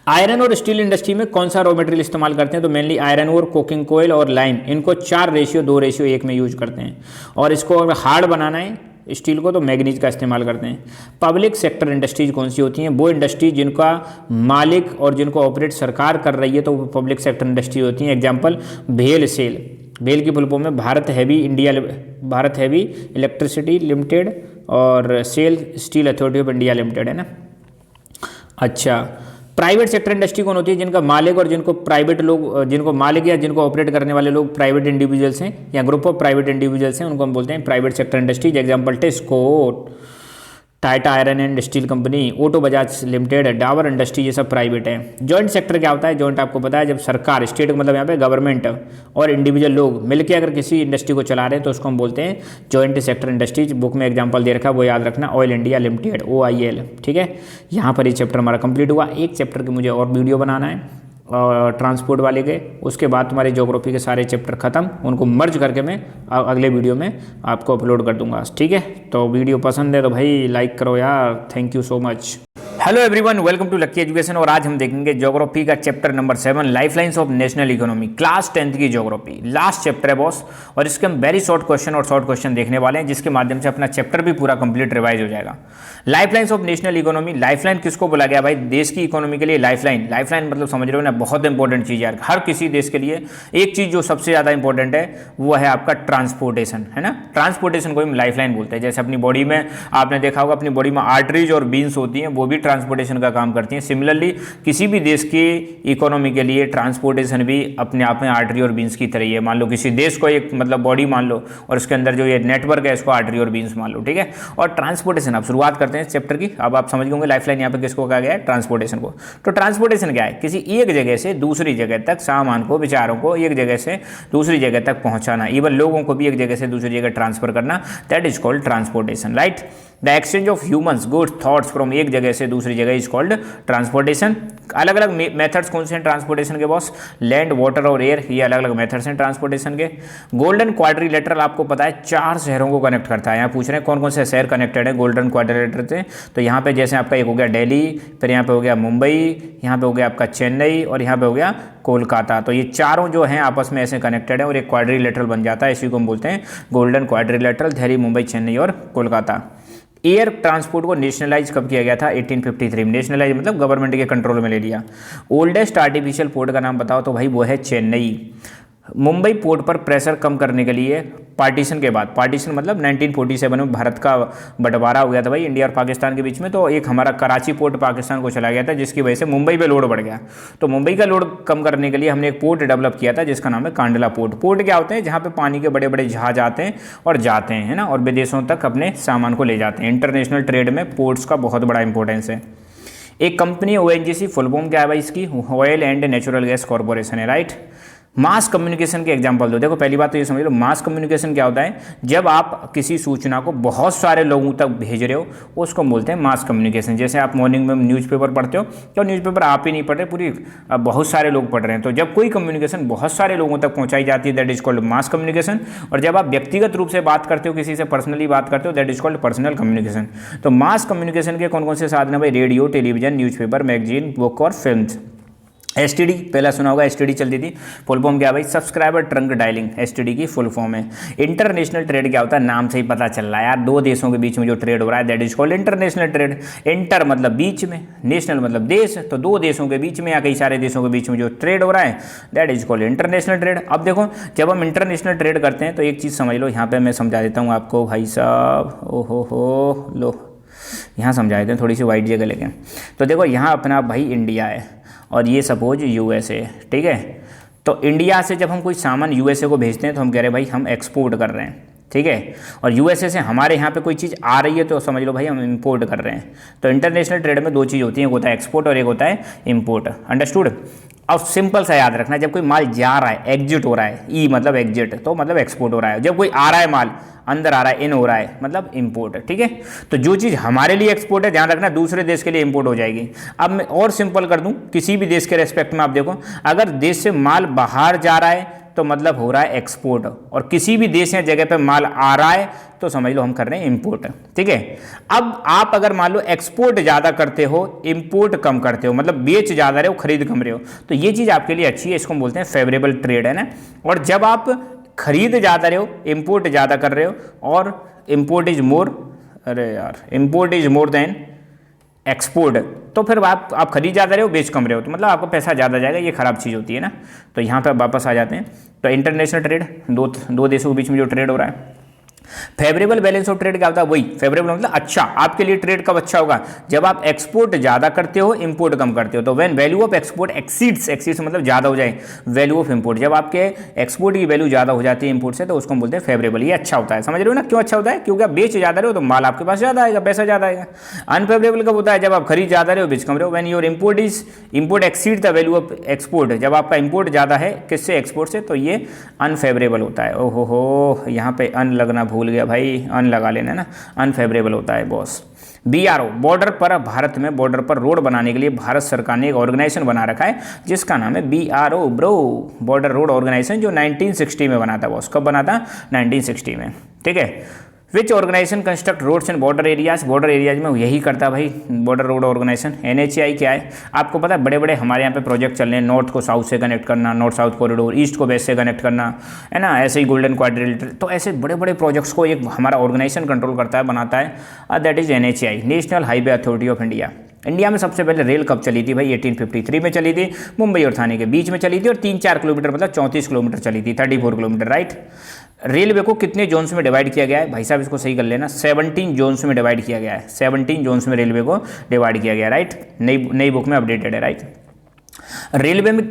आयरन और स्टील इंडस्ट्री में कौन सा रॉ मटेरियल इस्तेमाल करते हैं? तो मेनली आयरन और कोकिंग कोयल और लाइम, इनको 4:2:1 में यूज करते हैं। और इसको अगर हार्ड बनाना है स्टील को तो मैग्नीज का इस्तेमाल करते हैं। पब्लिक सेक्टर इंडस्ट्रीज कौन सी होती हैं? वो इंडस्ट्री जिनका मालिक और जिनको ऑपरेट सरकार कर रही है तो वो पब्लिक सेक्टर इंडस्ट्री होती हैं। एग्जाम्पल भेल सेल, भेल की फुल फॉर्म में भारत हैवी इलेक्ट्रिसिटी लिमिटेड और SAIL Steel Authority of India Limited है ना। अच्छा, प्राइवेट सेक्टर इंडस्ट्री कौन होती है? जिनका मालिक और जिनको प्राइवेट लोग, जिनको मालिक या जिनको ऑपरेट करने वाले लोग प्राइवेट इंडिविजुअल्स हैं या ग्रुप ऑफ प्राइवेट इंडिविजुअल्स हैं, उनको हम बोलते हैं private sector industries. Example टेस्को, Tata iron and steel company, auto Bajaj limited, Dabur industry, ये सब प्राइवेट है। जॉइंट सेक्टर क्या होता है? जॉइंट आपको पता है, जब सरकार, स्टेट मतलब यहाँ पे गवर्नमेंट और इंडिविजुअल लोग मिलकर अगर किसी इंडस्ट्री को चला रहे हैं तो उसको हम बोलते हैं जॉइंट सेक्टर इंडस्ट्रीज। बुक में एग्जाम्पल दे रखा है वो याद रखना, ऑयल इंडिया लिमिटेड OIL। ठीक है, यहाँ पर ये चैप्टर हमारा कंप्लीट हुआ। एक चैप्टर की मुझे और वीडियो बनाना है और ट्रांसपोर्ट वाले के, उसके बाद तुम्हारे ज्योग्राफी के सारे चैप्टर खत्म, उनको मर्ज करके मैं अगले वीडियो में आपको अपलोड कर दूंगा। ठीक है, तो वीडियो पसंद है तो भाई लाइक करो यार, thank you so much. Hello everyone, welcome to lucky education. और आज हम देखेंगे ज्योग्राफी का chapter number 7, lifelines of national economy, class 10th की ज्योग्राफी। लास्ट चैप्टर है बॉस, और इसके हम वेरी शॉर्ट क्वेश्चन और शॉर्ट क्वेश्चन देखने वाले हैं, जिसके माध्यम से अपना चैप्टर भी पूरा कंप्लीट रिवाइज हो जाएगा। Lifelines of national economy, lifeline किसको बोला गया भाई? देश की इकोनॉमी के लिए लाइफलाइन। लाइफलाइन मतलब समझ रहे हो ना, बहुत इंपॉर्टेंट चीज़ है हर किसी देश के लिए। एक चीज़ जो सबसे ज़्यादा इंपॉर्टेंट है वो है आपका ट्रांसपोर्टेशन, है ना। ट्रांसपोर्टेशन को हम लाइफलाइन बोलते हैं। जैसे अपनी बॉडी में आपने देखा होगा, अपनी बॉडी में आर्टरीज और बीन्स होती हैं, वो भी ट्रांसपोर्टेशन का काम करती हैं। सिमिलरली किसी भी देश की इकोनॉमी के लिए ट्रांसपोर्टेशन भी अपने आप में आर्टरी और बीन्स की तरह ही है। मान लो किसी देश को एक मतलब बॉडी मान लो, और उसके अंदर जो ये नेटवर्क है इसको आर्टरी और बीन्स मान लो, ठीक है। और ट्रांसपोर्टेशन, अब शुरुआत करते हैं चैप्टर की। अब आप समझ गए लाइफलाइन यहाँ पे किसको कहा गया है? ट्रांसपोर्टेशन को। तो ट्रांसपोर्टेशन क्या है? किसी एक जगह से दूसरी जगह तक सामान को, विचारों को एक जगह से दूसरी जगह तक पहुंचाना, इवन लोगों को भी एक जगह से दूसरी जगह ट्रांसफर करना, that is called transportation, right. The exchange of humans, goods, thoughts from एक जगह से दूसरी जगह इज कॉल्ड ट्रांसपोर्टेशन। अलग अलग मेथड्स कौन से हैं ट्रांसपोर्टेशन के बॉस? लैंड, वाटर और एयर, ये अलग अलग मेथड्स हैं ट्रांसपोर्टेशन के। गोल्डन क्वाड्रिलेटरल आपको पता है 4 शहरों को कनेक्ट करता है। यहाँ पूछ रहे हैं कौन कौन से शहर कनेक्टेड है गोल्डन क्वाड्रिलेटरल से। तो यहाँ पे जैसे आपका एक हो गया दिल्ली, फिर यहाँ पे हो गया मुंबई, यहाँ पे हो गया आपका चेन्नई, और यहाँ पे हो गया कोलकाता। तो ये चारों जो हैं आपस में ऐसे कनेक्टेड है और एक क्वाड्रिलेटरल बन जाता है। इसी को हम बोलते हैं गोल्डन क्वाड्रिलेटरल, दिल्ली, मुंबई, चेन्नई और कोलकाता। एयर ट्रांसपोर्ट को नेशनलाइज कब किया गया था? 1853 में। नेशनलाइज मतलब गवर्नमेंट के कंट्रोल में ले लिया। ओल्डेस्ट आर्टिफिशियल पोर्ट का नाम बताओ, तो भाई वो है चेन्नई। मुंबई पोर्ट पर प्रेशर कम करने के लिए पार्टीशन के बाद, पार्टीशन मतलब 1947 में भारत का बंटवारा हो गया था भाई इंडिया और पाकिस्तान के बीच में, तो एक हमारा कराची पोर्ट पाकिस्तान को चला गया था, जिसकी वजह से मुंबई पे लोड बढ़ गया। तो मुंबई का लोड कम करने के लिए हमने एक पोर्ट डेवलप किया था जिसका नाम है कांडला पोर्ट। पोर्ट क्या होते हैं? जहाँ पे पानी के बड़े बड़े जहाज आते हैं और जाते हैं, है ना, और विदेशों तक अपने सामान को ले जाते हैं। इंटरनेशनल ट्रेड में पोर्ट्स का बहुत बड़ा इंपॉर्टेंस है। एक कंपनी ONGC, फुल फॉर्म क्या है भाई इसकी? Oil and natural gas corporation है, राइट। मास कम्युनिकेशन के एग्जांपल दो। देखो पहली बात तो ये समझ लो, मास कम्युनिकेशन क्या होता है? जब आप किसी सूचना को बहुत सारे लोगों तक भेज रहे हो, उसको हम बोलते हैं मास कम्युनिकेशन। जैसे आप मॉर्निंग में न्यूज़पेपर पढ़ते हो, तो न्यूज़पेपर आप ही नहीं पढ़ रहे, पूरी बहुत सारे लोग पढ़ रहे हैं। तो जब कोई कम्युनिकेशन बहुत सारे लोगों तक पहुंचाई जाती है, that is called mass communication. और जब आप व्यक्तिगत रूप से बात करते हो, किसी से पर्सनली बात करते हो, that is called personal communication. तो मास कम्युनिकेशन के कौन कौन से साधन है भाई? Radio, television, newspaper, magazine, book और फिल्म। एसटीडी पहला सुना होगा, एसटीडी चलती थी। फुल फॉर्म क्या भाई, सब्सक्राइबर ट्रंक डायलिंग, एसटीडी की फुल फॉर्म है। इंटरनेशनल ट्रेड क्या होता है, नाम से ही पता चल रहा है यार, दो देशों के बीच में जो ट्रेड हो रहा है that is called international trade. Inter मतलब बीच में, नेशनल मतलब देश, तो दो देशों के बीच में या कई सारे देशों के बीच में जो ट्रेड हो रहा है that is called international trade. अब देखो जब हम इंटरनेशनल ट्रेड करते हैं तो एक चीज़ समझ लो, यहाँ पर मैं समझा देता हूँ आपको भाई साहब, ओहो हो लो यहाँ समझा देते हैं थोड़ी सी वाइट जगह लेके। तो देखो यहाँ अपना भाई इंडिया है और ये सपोज यूएसए, ठीक है। तो इंडिया से जब हम कोई सामान यूएसए को भेजते हैं तो हम कह रहे हैं भाई हम एक्सपोर्ट कर रहे हैं, ठीक है। और यूएसए से हमारे यहाँ पे कोई चीज़ आ रही है तो समझ लो भाई हम इंपोर्ट कर रहे हैं। तो इंटरनेशनल ट्रेड में दो चीज़ होती हैं, एक होता है एक्सपोर्ट और एक होता है इंपोर्ट, अंडरस्टूड। और सिंपल सा याद रखना, जब कोई माल जा रहा है, एग्जिट हो रहा है, ई मतलब एग्जिट, तो मतलब एक्सपोर्ट हो रहा है। जब कोई आ रहा है माल, अंदर आ रहा है, इन हो रहा है, मतलब इंपोर्ट, ठीक है। तो जो चीज़ हमारे लिए एक्सपोर्ट है, ध्यान रखना दूसरे देश के लिए इंपोर्ट हो जाएगी। अब मैं और सिंपल कर दूं, किसी भी देश के रेस्पेक्ट में आप देखो, अगर देश से माल बाहर जा रहा है तो मतलब हो रहा है एक्सपोर्ट, और किसी भी देश या जगह पे माल आ रहा है तो समझ लो हम कर रहे हैं इंपोर्ट, ठीक है। अब आप अगर मान लो एक्सपोर्ट ज़्यादा करते हो, इंपोर्ट कम करते हो, मतलब बेच ज़्यादा रहे हो, खरीद कम रहे हो, तो ये चीज़ आपके लिए अच्छी है, इसको हम बोलते हैं फेवरेबल ट्रेड, है ना। और जब आप खरीद ज़्यादा रहे हो, इंपोर्ट ज़्यादा कर रहे हो, और इंपोर्ट इज मोर, अरे यार import is more than export, तो फिर आप खरीद ज़्यादा रहे हो, बेच कम रहे हो, तो मतलब आपका पैसा ज़्यादा जाएगा, ये खराब चीज़ होती है ना। तो यहाँ पे वापस आ जाते हैं। तो इंटरनेशनल ट्रेड, दो देशों के बीच में जो ट्रेड हो रहा है। फेवरेबल बैलेंस ऑफ ट्रेड क्या होता है, वही फेवरेबल मतलब अच्छा। आपके लिए ट्रेड कब अच्छा होगा, जब आप एक्सपोर्ट ज्यादा करते हो, इंपोर्ट कम करते हो। तो when value of export exceeds मतलब ज्यादा हो जाए वैल्यू ऑफ इंपोर्ट, जब आपके एक्सपोर्ट की वैल्यू ज्यादा हो जाती है इंपोर्ट से, तो उसको हम बोलते हैं फेवरेबल। ये अच्छा होता है, समझ रहे हो ना क्यों अच्छा होता है, क्योंकि आप बेच ज्यादा रहे हो तो माल आपके पास ज्यादा आएगा, पैसा ज्यादा आएगा। अनफेवरेबल कब होता है, जब आप खरीद ज्यादा रहे हो, बेच कम रहे हो। When your import exceed the value of export, जब आपका इंपोर्ट ज्यादा है किससे, एक्सपोर्ट से, तो ये अनफेवरेबल होता है। ओहो हो, यहाँ पे अन लगना भूल गया भाई, अन लगा लेना ना, अनफेवरेबल होता है बॉस। बीआरओ, बॉर्डर पर, भारत में बॉर्डर पर रोड बनाने के लिए भारत सरकार ने एक ऑर्गेनाइजेशन बना रखा है जिसका नाम है BRO, bro, Border Road Organisation, जो 1960 में बना था बॉस। कब बना था, 1960 में, ठीक है। Which organization construct roads in border areas, border areas में यही करता है भाई बॉर्डर रोड ऑर्गेनाइजेशन। एनएचएआई क्या है, आपको पता है, बड़े बड़े हमारे यहाँ पे प्रोजेक्ट चल रहे हैं, नॉर्थ को साउथ से कनेक्ट करना, नॉर्थ साउथ कॉरिडोर, ईस्ट को वेस्ट से कनेक्ट करना, है ना, ऐसे ही गोल्डन क्वाड्रिलेटरल। तो ऐसे बड़े बड़े प्रोजेक्ट्स को एक हमारा ऑर्गेनाइजेशन कंट्रोल करता है, बनाता है, that is NHAI, national highway authority of India. India में सबसे पहले रेल कब चली थी भाई, 1853 में चली थी, मुंबई और थाने के बीच में चली थी, और 3-4 किलोमीटर मतलब 34 किलोमीटर चली थी, 34 किलोमीटर, राइट। रेलवे को कितने जोन्स में डिवाइड किया गया है भाई साहब, इसको सही कर लेना, 17 जोन्स में डिवाइड किया गया है, 17 जोन्स में रेलवे को डिवाइड किया गया है, राइट। नई बुक में अपडेटेड है, राइट। रेलवे में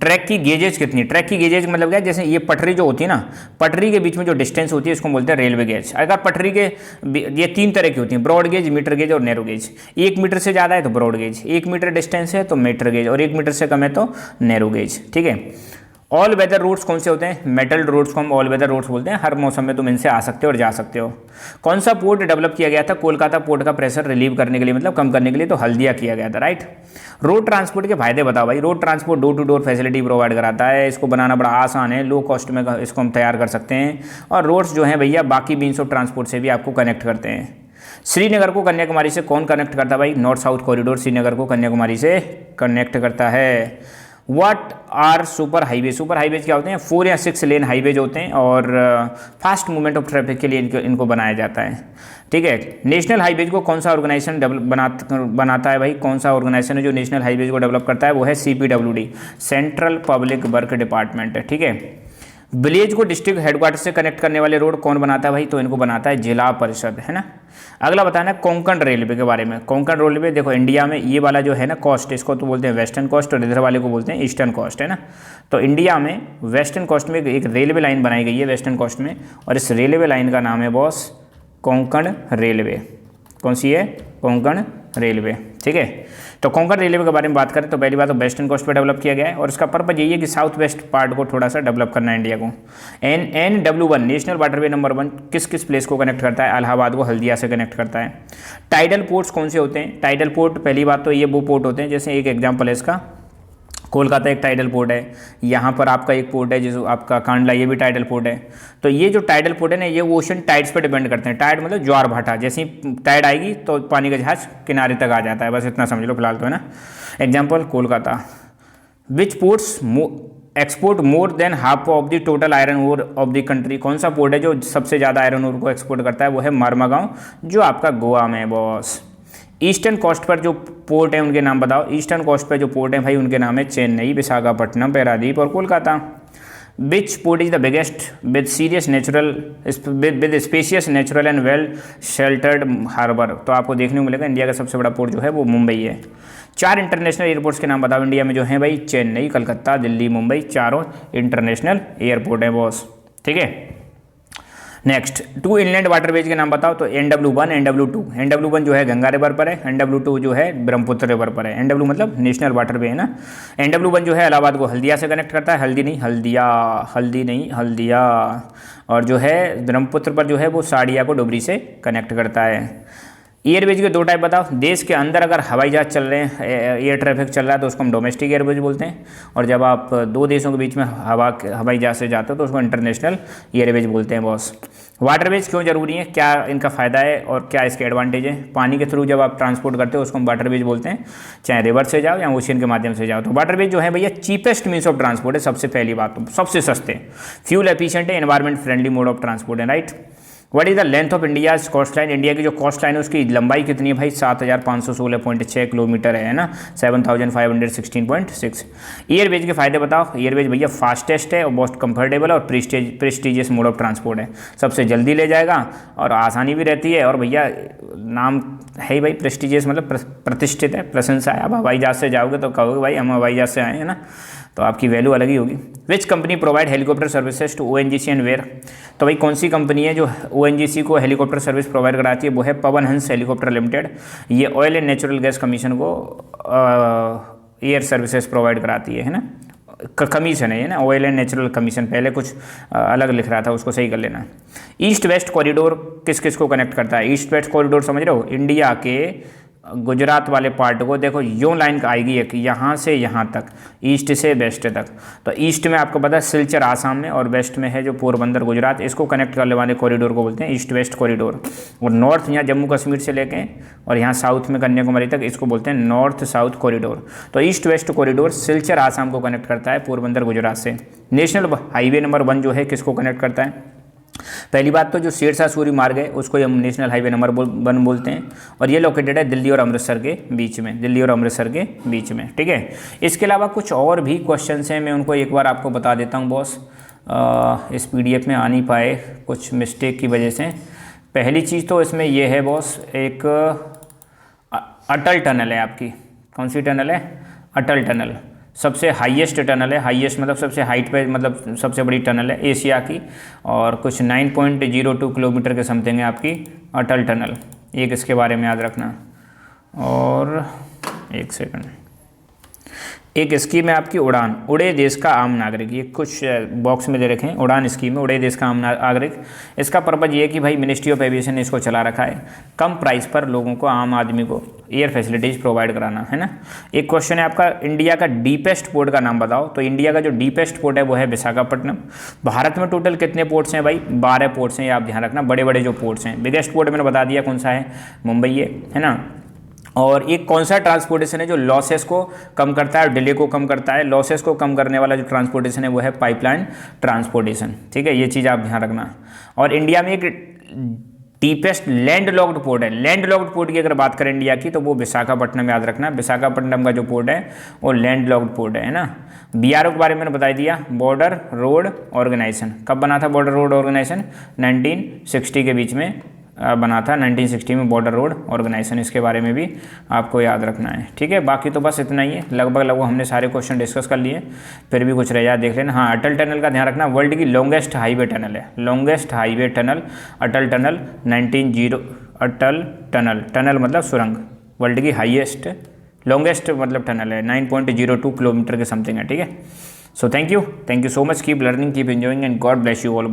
ट्रैक की गेजेज कितनी, ट्रैक की गेजेज मतलब क्या है, जैसे ये पटरी जो होती है ना, पटरी के बीच में जो डिस्टेंस होती है इसको बोलते हैं रेलवे गेज। अगर पटरी के, ये 3 तरह की होती हैं, ब्रॉड गेज, मीटर गेज और नैरो गेज। 1 मीटर से ज़्यादा है तो ब्रॉड गेज, 1 मीटर डिस्टेंस है तो मीटर गेज, और 1 मीटर से कम है तो नैरो गेज, ठीक है। ऑल वेदर रोड्स कौन से होते हैं, मेटल रोड्स को हम ऑल वेदर रोड्स बोलते हैं, हर मौसम में तुम इनसे आ सकते हो और जा सकते हो। कौन सा पोर्ट डेवलप किया गया था, कोलकाता पोर्ट का प्रेशर रिलीव करने के लिए, मतलब कम करने के लिए, तो हल्दिया किया गया था, राइट। रोड ट्रांसपोर्ट के फायदे बताओ भाई। Road transport door to door facility provide कराता है, इसको बनाना बड़ा आसान है, लो कॉस्ट में इसको हम तैयार कर सकते हैं। और रोड्स जो हैं भैया बाकी मीन्स ऑफ ट्रांसपोर्ट से भी आपको कनेक्ट करते हैं। श्रीनगर को कन्याकुमारी से कौन कनेक्ट करता है भाई, नॉर्थ साउथ कॉरिडोर श्रीनगर को कन्याकुमारी से कनेक्ट करता है। What are super highway, super highways क्या होते हैं, 4 या 6 लेन हाईवेज होते हैं, और फास्ट मूवमेंट ऑफ ट्रैफिक के लिए इनको बनाया जाता है, ठीक है। नेशनल हाईवेज को कौन सा ऑर्गेनाइजेशन बनाता है भाई, कौन सा ऑर्गेनाइजेशन है जो नेशनल हाईवेज को डेवलप करता है, वो है CPWD, central public work department, ठीक है। विलेज को डिस्ट्रिक्ट हेडक्वार्टर से कनेक्ट करने वाले रोड कौन बनाता है भाई, तो इनको बनाता है जिला परिषद, है ना। अगला बताना कोंकण रेलवे के बारे में। कोंकण रेलवे देखो इंडिया में ये वाला जो है ना कोस्ट, इसको तो बोलते हैं वेस्टर्न कोस्ट, और इधर वाले को बोलते हैं ईस्टर्न कोस्ट, है ना। तो इंडिया में वेस्टर्न कोस्ट में एक रेलवे लाइन बनाई गई है वेस्टर्न कोस्ट में, और इस रेलवे लाइन का नाम है बॉस कोंकण रेलवे। कौन सी है, कोंकण रेलवे, ठीक है। तो कोंकण रेलवे के बारे में बात करें तो पहली बात तो वेस्टर्न कोस्ट पे डेवलप किया गया है, और इसका पर्पज यही है कि साउथ वेस्ट पार्ट को थोड़ा सा डेवलप करना है इंडिया को। NW1 नेशनल वाटरवे नंबर 1 किस किस प्लेस को कनेक्ट करता है, इलाहाबाद को हल्दिया से कनेक्ट करता है। टाइडल पोर्ट्स कौन से होते हैं, टाइडल पोर्ट पहली बात तो ये वो पोर्ट होते हैं, जैसे एक एग्जाम्पल है इसका, कोलकाता एक टाइडल पोर्ट है, यहाँ पर आपका एक पोर्ट है जिसको आपका कांडला, ये भी टाइडल पोर्ट है। तो ये जो टाइडल पोर्ट है ना, ये ओशन टाइड्स पर डिपेंड करते हैं। टाइड मतलब ज्वार भाटा, जैसे ही टाइड आएगी तो पानी का जहाज किनारे तक आ जाता है, बस इतना समझ लो फिलहाल तो, है ना। Example Kolkata, which ports export more than half of the total iron ore of the country, कौन सा पोर्ट है जो सबसे ज़्यादा आयरन ओर को एक्सपोर्ट करता है? वो है मरमागांव, जो आपका गोवा में है बॉस। ईस्टर्न कोस्ट पर जो पोर्ट है उनके नाम बताओ। ईस्टर्न कोस्ट पर जो पोर्ट है भाई उनके नाम है चेन्नई, विशाखापट्टनम, पारादीप और Kolkata. Which port is the biggest with serious natural with spacious natural and well sheltered harbour, तो आपको देखने को मिलेगा इंडिया का सबसे बड़ा पोर्ट जो है वो मुंबई है। 4 इंटरनेशनल एयरपोर्ट्स के नाम बताओ इंडिया में जो है भाई, चेन्नई, कलकत्ता, दिल्ली, मुंबई, चारों इंटरनेशनल एयरपोर्ट है बॉस, ठीक है। नेक्स्ट 2 इनलैंड वाटरवेज के नाम बताओ, तो NW1, NW2। NW1 जो है गंगा रिवर पर है, NW2 जो है ब्रह्मपुत्र रिवर पर है। NW मतलब नेशनल वाटरवे है ना। NW1 जो है इलाहाबाद को हल्दिया से कनेक्ट करता है, हल्दी नहीं हल्दिया, और जो है ब्रह्मपुत्र पर जो है वो साड़िया को डुबरी से कनेक्ट करता है। एयरवेज के 2 टाइप बताओ। देश के अंदर अगर हवाई जहाज चल रहे हैं, एयर ट्रैफिक चल रहा है, तो उसको हम डोमेस्टिक एयरवेज बोलते हैं, और जब आप 2 देशों के बीच में हवाई जहाज से जाते हो तो उसको इंटरनेशनल एयरवेज बोलते हैं बॉस। वाटरवेज क्यों जरूरी है, क्या इनका फ़ायदा है और क्या इसके एडवांटेज है? पानी के थ्रू जब आप ट्रांसपोर्ट करते हो उसको हम वाटरवेज बोलते हैं, चाहे रिवर से जाओ या ओशियन के माध्यम से जाओ। तो वाटरवेज जो है भैया चीपेस्ट मीन्स ऑफ ट्रांसपोर्ट है, सबसे पहली बात तो सबसे सस्ते, फ्यूल एफिशिएंट है, environment friendly mode of transport है, right. What is the length of India coast line, India की जो कोस्ट लाइन है उसकी लंबाई कितनी है भाई? 7516.6 किलोमीटर है ना, 7516.6। एयरवेज के फायदे बताओ। एयरवेज भैया फास्टेस्ट है और मोस्ट कंफर्टेबल और प्रेस्टिजियस मोड ऑफ ट्रांसपोर्ट है, सबसे जल्दी ले जाएगा और आसानी भी रहती है, और भैया नाम है ही भाई प्रेस्टिजियस मतलब प्रतिष्ठित है, प्रशंसा है। अब हवाई जहाज से जाओगे तो कहोगे भाई हम हवाई जहाज से आए हैं ना, तो आपकी वैल्यू अलग ही होगी। Which company provide helicopter services to ONGC and where, तो भाई कौन सी कंपनी है जो ONGC को हेलीकॉप्टर सर्विस प्रोवाइड कराती है? वो है पवन हंस हेलीकॉप्टर लिमिटेड। ये oil and natural gas commission को एयर सर्विसेज प्रोवाइड कराती है ना, कमीशन है ना, ऑयल एंड नेचुरल कमीशन, पहले कुछ अलग लिख रहा था, उसको सही कर लेना। ईस्ट वेस्ट कॉरिडोर किस किस को कनेक्ट करता है? ईस्ट वेस्ट कॉरिडोर समझ रहे हो, इंडिया के गुजरात वाले पार्ट को देखो, यूं लाइन आएगी एक यहाँ से यहाँ तक, ईस्ट से वेस्ट तक। तो ईस्ट में आपको पता है सिलचर आसाम में, और वेस्ट में है जो पोरबंदर गुजरात, इसको कनेक्ट करने वाले कॉरिडोर को बोलते हैं ईस्ट वेस्ट कॉरिडोर। और नॉर्थ यहाँ जम्मू कश्मीर से लेके और यहाँ साउथ में कन्याकुमारी तक, इसको बोलते हैं नॉर्थ साउथ कॉरिडोर। तो east west corridor Silchar Assam को कनेक्ट करता है पोरबंदर गुजरात से। नेशनल हाईवे नंबर 1 जो है किसको कनेक्ट करता है? पहली बात तो जो शेरशाह सूरी मार्ग है उसको हम नेशनल हाईवे नंबर 1 बोलते हैं, और ये लोकेटेड है दिल्ली और अमृतसर के बीच में, दिल्ली और अमृतसर के बीच में, ठीक है। इसके अलावा कुछ और भी क्वेश्चंस हैं, मैं उनको एक बार आपको बता देता हूँ बॉस। इस PDF में आ नहीं पाए कुछ मिस्टेक की वजह से। पहली चीज़ तो इसमें ये है बॉस, एक अटल टनल है आपकी। कौन सी टनल है? अटल टनल सबसे हाईएस्ट टनल है, हाईएस्ट मतलब सबसे हाइट पे, मतलब सबसे बड़ी टनल है एशिया की, और कुछ 9.02 किलोमीटर के समथिंग है आपकी अटल टनल, एक इसके बारे में याद रखना। और एक सेकंड, एक स्कीम है आपकी उड़ान, उड़े देश का आम नागरिक, ये कुछ बॉक्स में दे रखे हैं, उड़ान स्कीम है, उड़े देश का आम नागरिक। इसका पर्पज़ ये है कि भाई मिनिस्ट्री ऑफ एविएशन ने इसको चला रखा है, कम प्राइस पर लोगों को, आम आदमी को एयर फैसिलिटीज़ प्रोवाइड कराना है ना। एक क्वेश्चन है आपका, इंडिया का डीपेस्ट पोर्ट का नाम बताओ। तो इंडिया का जो डीपेस्ट पोर्ट है वो है विशाखापट्टनम। भारत में टोटल कितने पोर्ट्स हैं भाई? 12 पोर्ट्स हैं, ये आप ध्यान रखना, बड़े बड़े जो पोर्ट्स हैं। बिगेस्ट पोर्ट मैंने बता दिया कौन सा है, मुंबई है ना। और एक कौन सा ट्रांसपोर्टेशन है जो लॉसेस को कम करता है और डिले को कम करता है? लॉसेस को कम करने वाला जो ट्रांसपोर्टेशन है वो है पाइपलाइन ट्रांसपोर्टेशन, ठीक है, ये चीज़ आप ध्यान रखना। और इंडिया में एक डीपेस्ट लैंड लॉक्ड पोर्ट है, लैंड लॉक्ड पोर्ट की अगर बात करें इंडिया की तो वो विशाखापट्टनम, याद रखना, विशाखापट्टनम का जो पोर्ट है वो लैंड लॉक्ड पोर्ट है ना। BRO के बारे में मैंने बता दिया, बॉर्डर रोड ऑर्गेनाइजेशन। कब बना था बॉर्डर रोड ऑर्गेनाइजेशन? 1960 के बीच में बना था, 1960 में बॉर्डर रोड ऑर्गेनाइजेशन, इसके बारे में भी आपको याद रखना है, ठीक है। बाकी तो बस इतना ही है, लगभग हमने सारे क्वेश्चन डिस्कस कर लिए, फिर भी कुछ रह जाए देख लेना। हाँ, अटल टनल का ध्यान रखना, वर्ल्ड की लॉन्गेस्ट हाईवे टनल है, लॉन्गेस्ट हाईवे टनल अटल टनल 19 अटल टनल, टनल मतलब सुरंग, वर्ल्ड की हाईएस्ट लॉन्गेस्ट मतलब टनल है, 9.02 किलोमीटर के समथिंग है, ठीक है। सो thank you so much, keep learning, keep enjoying and God bless you all.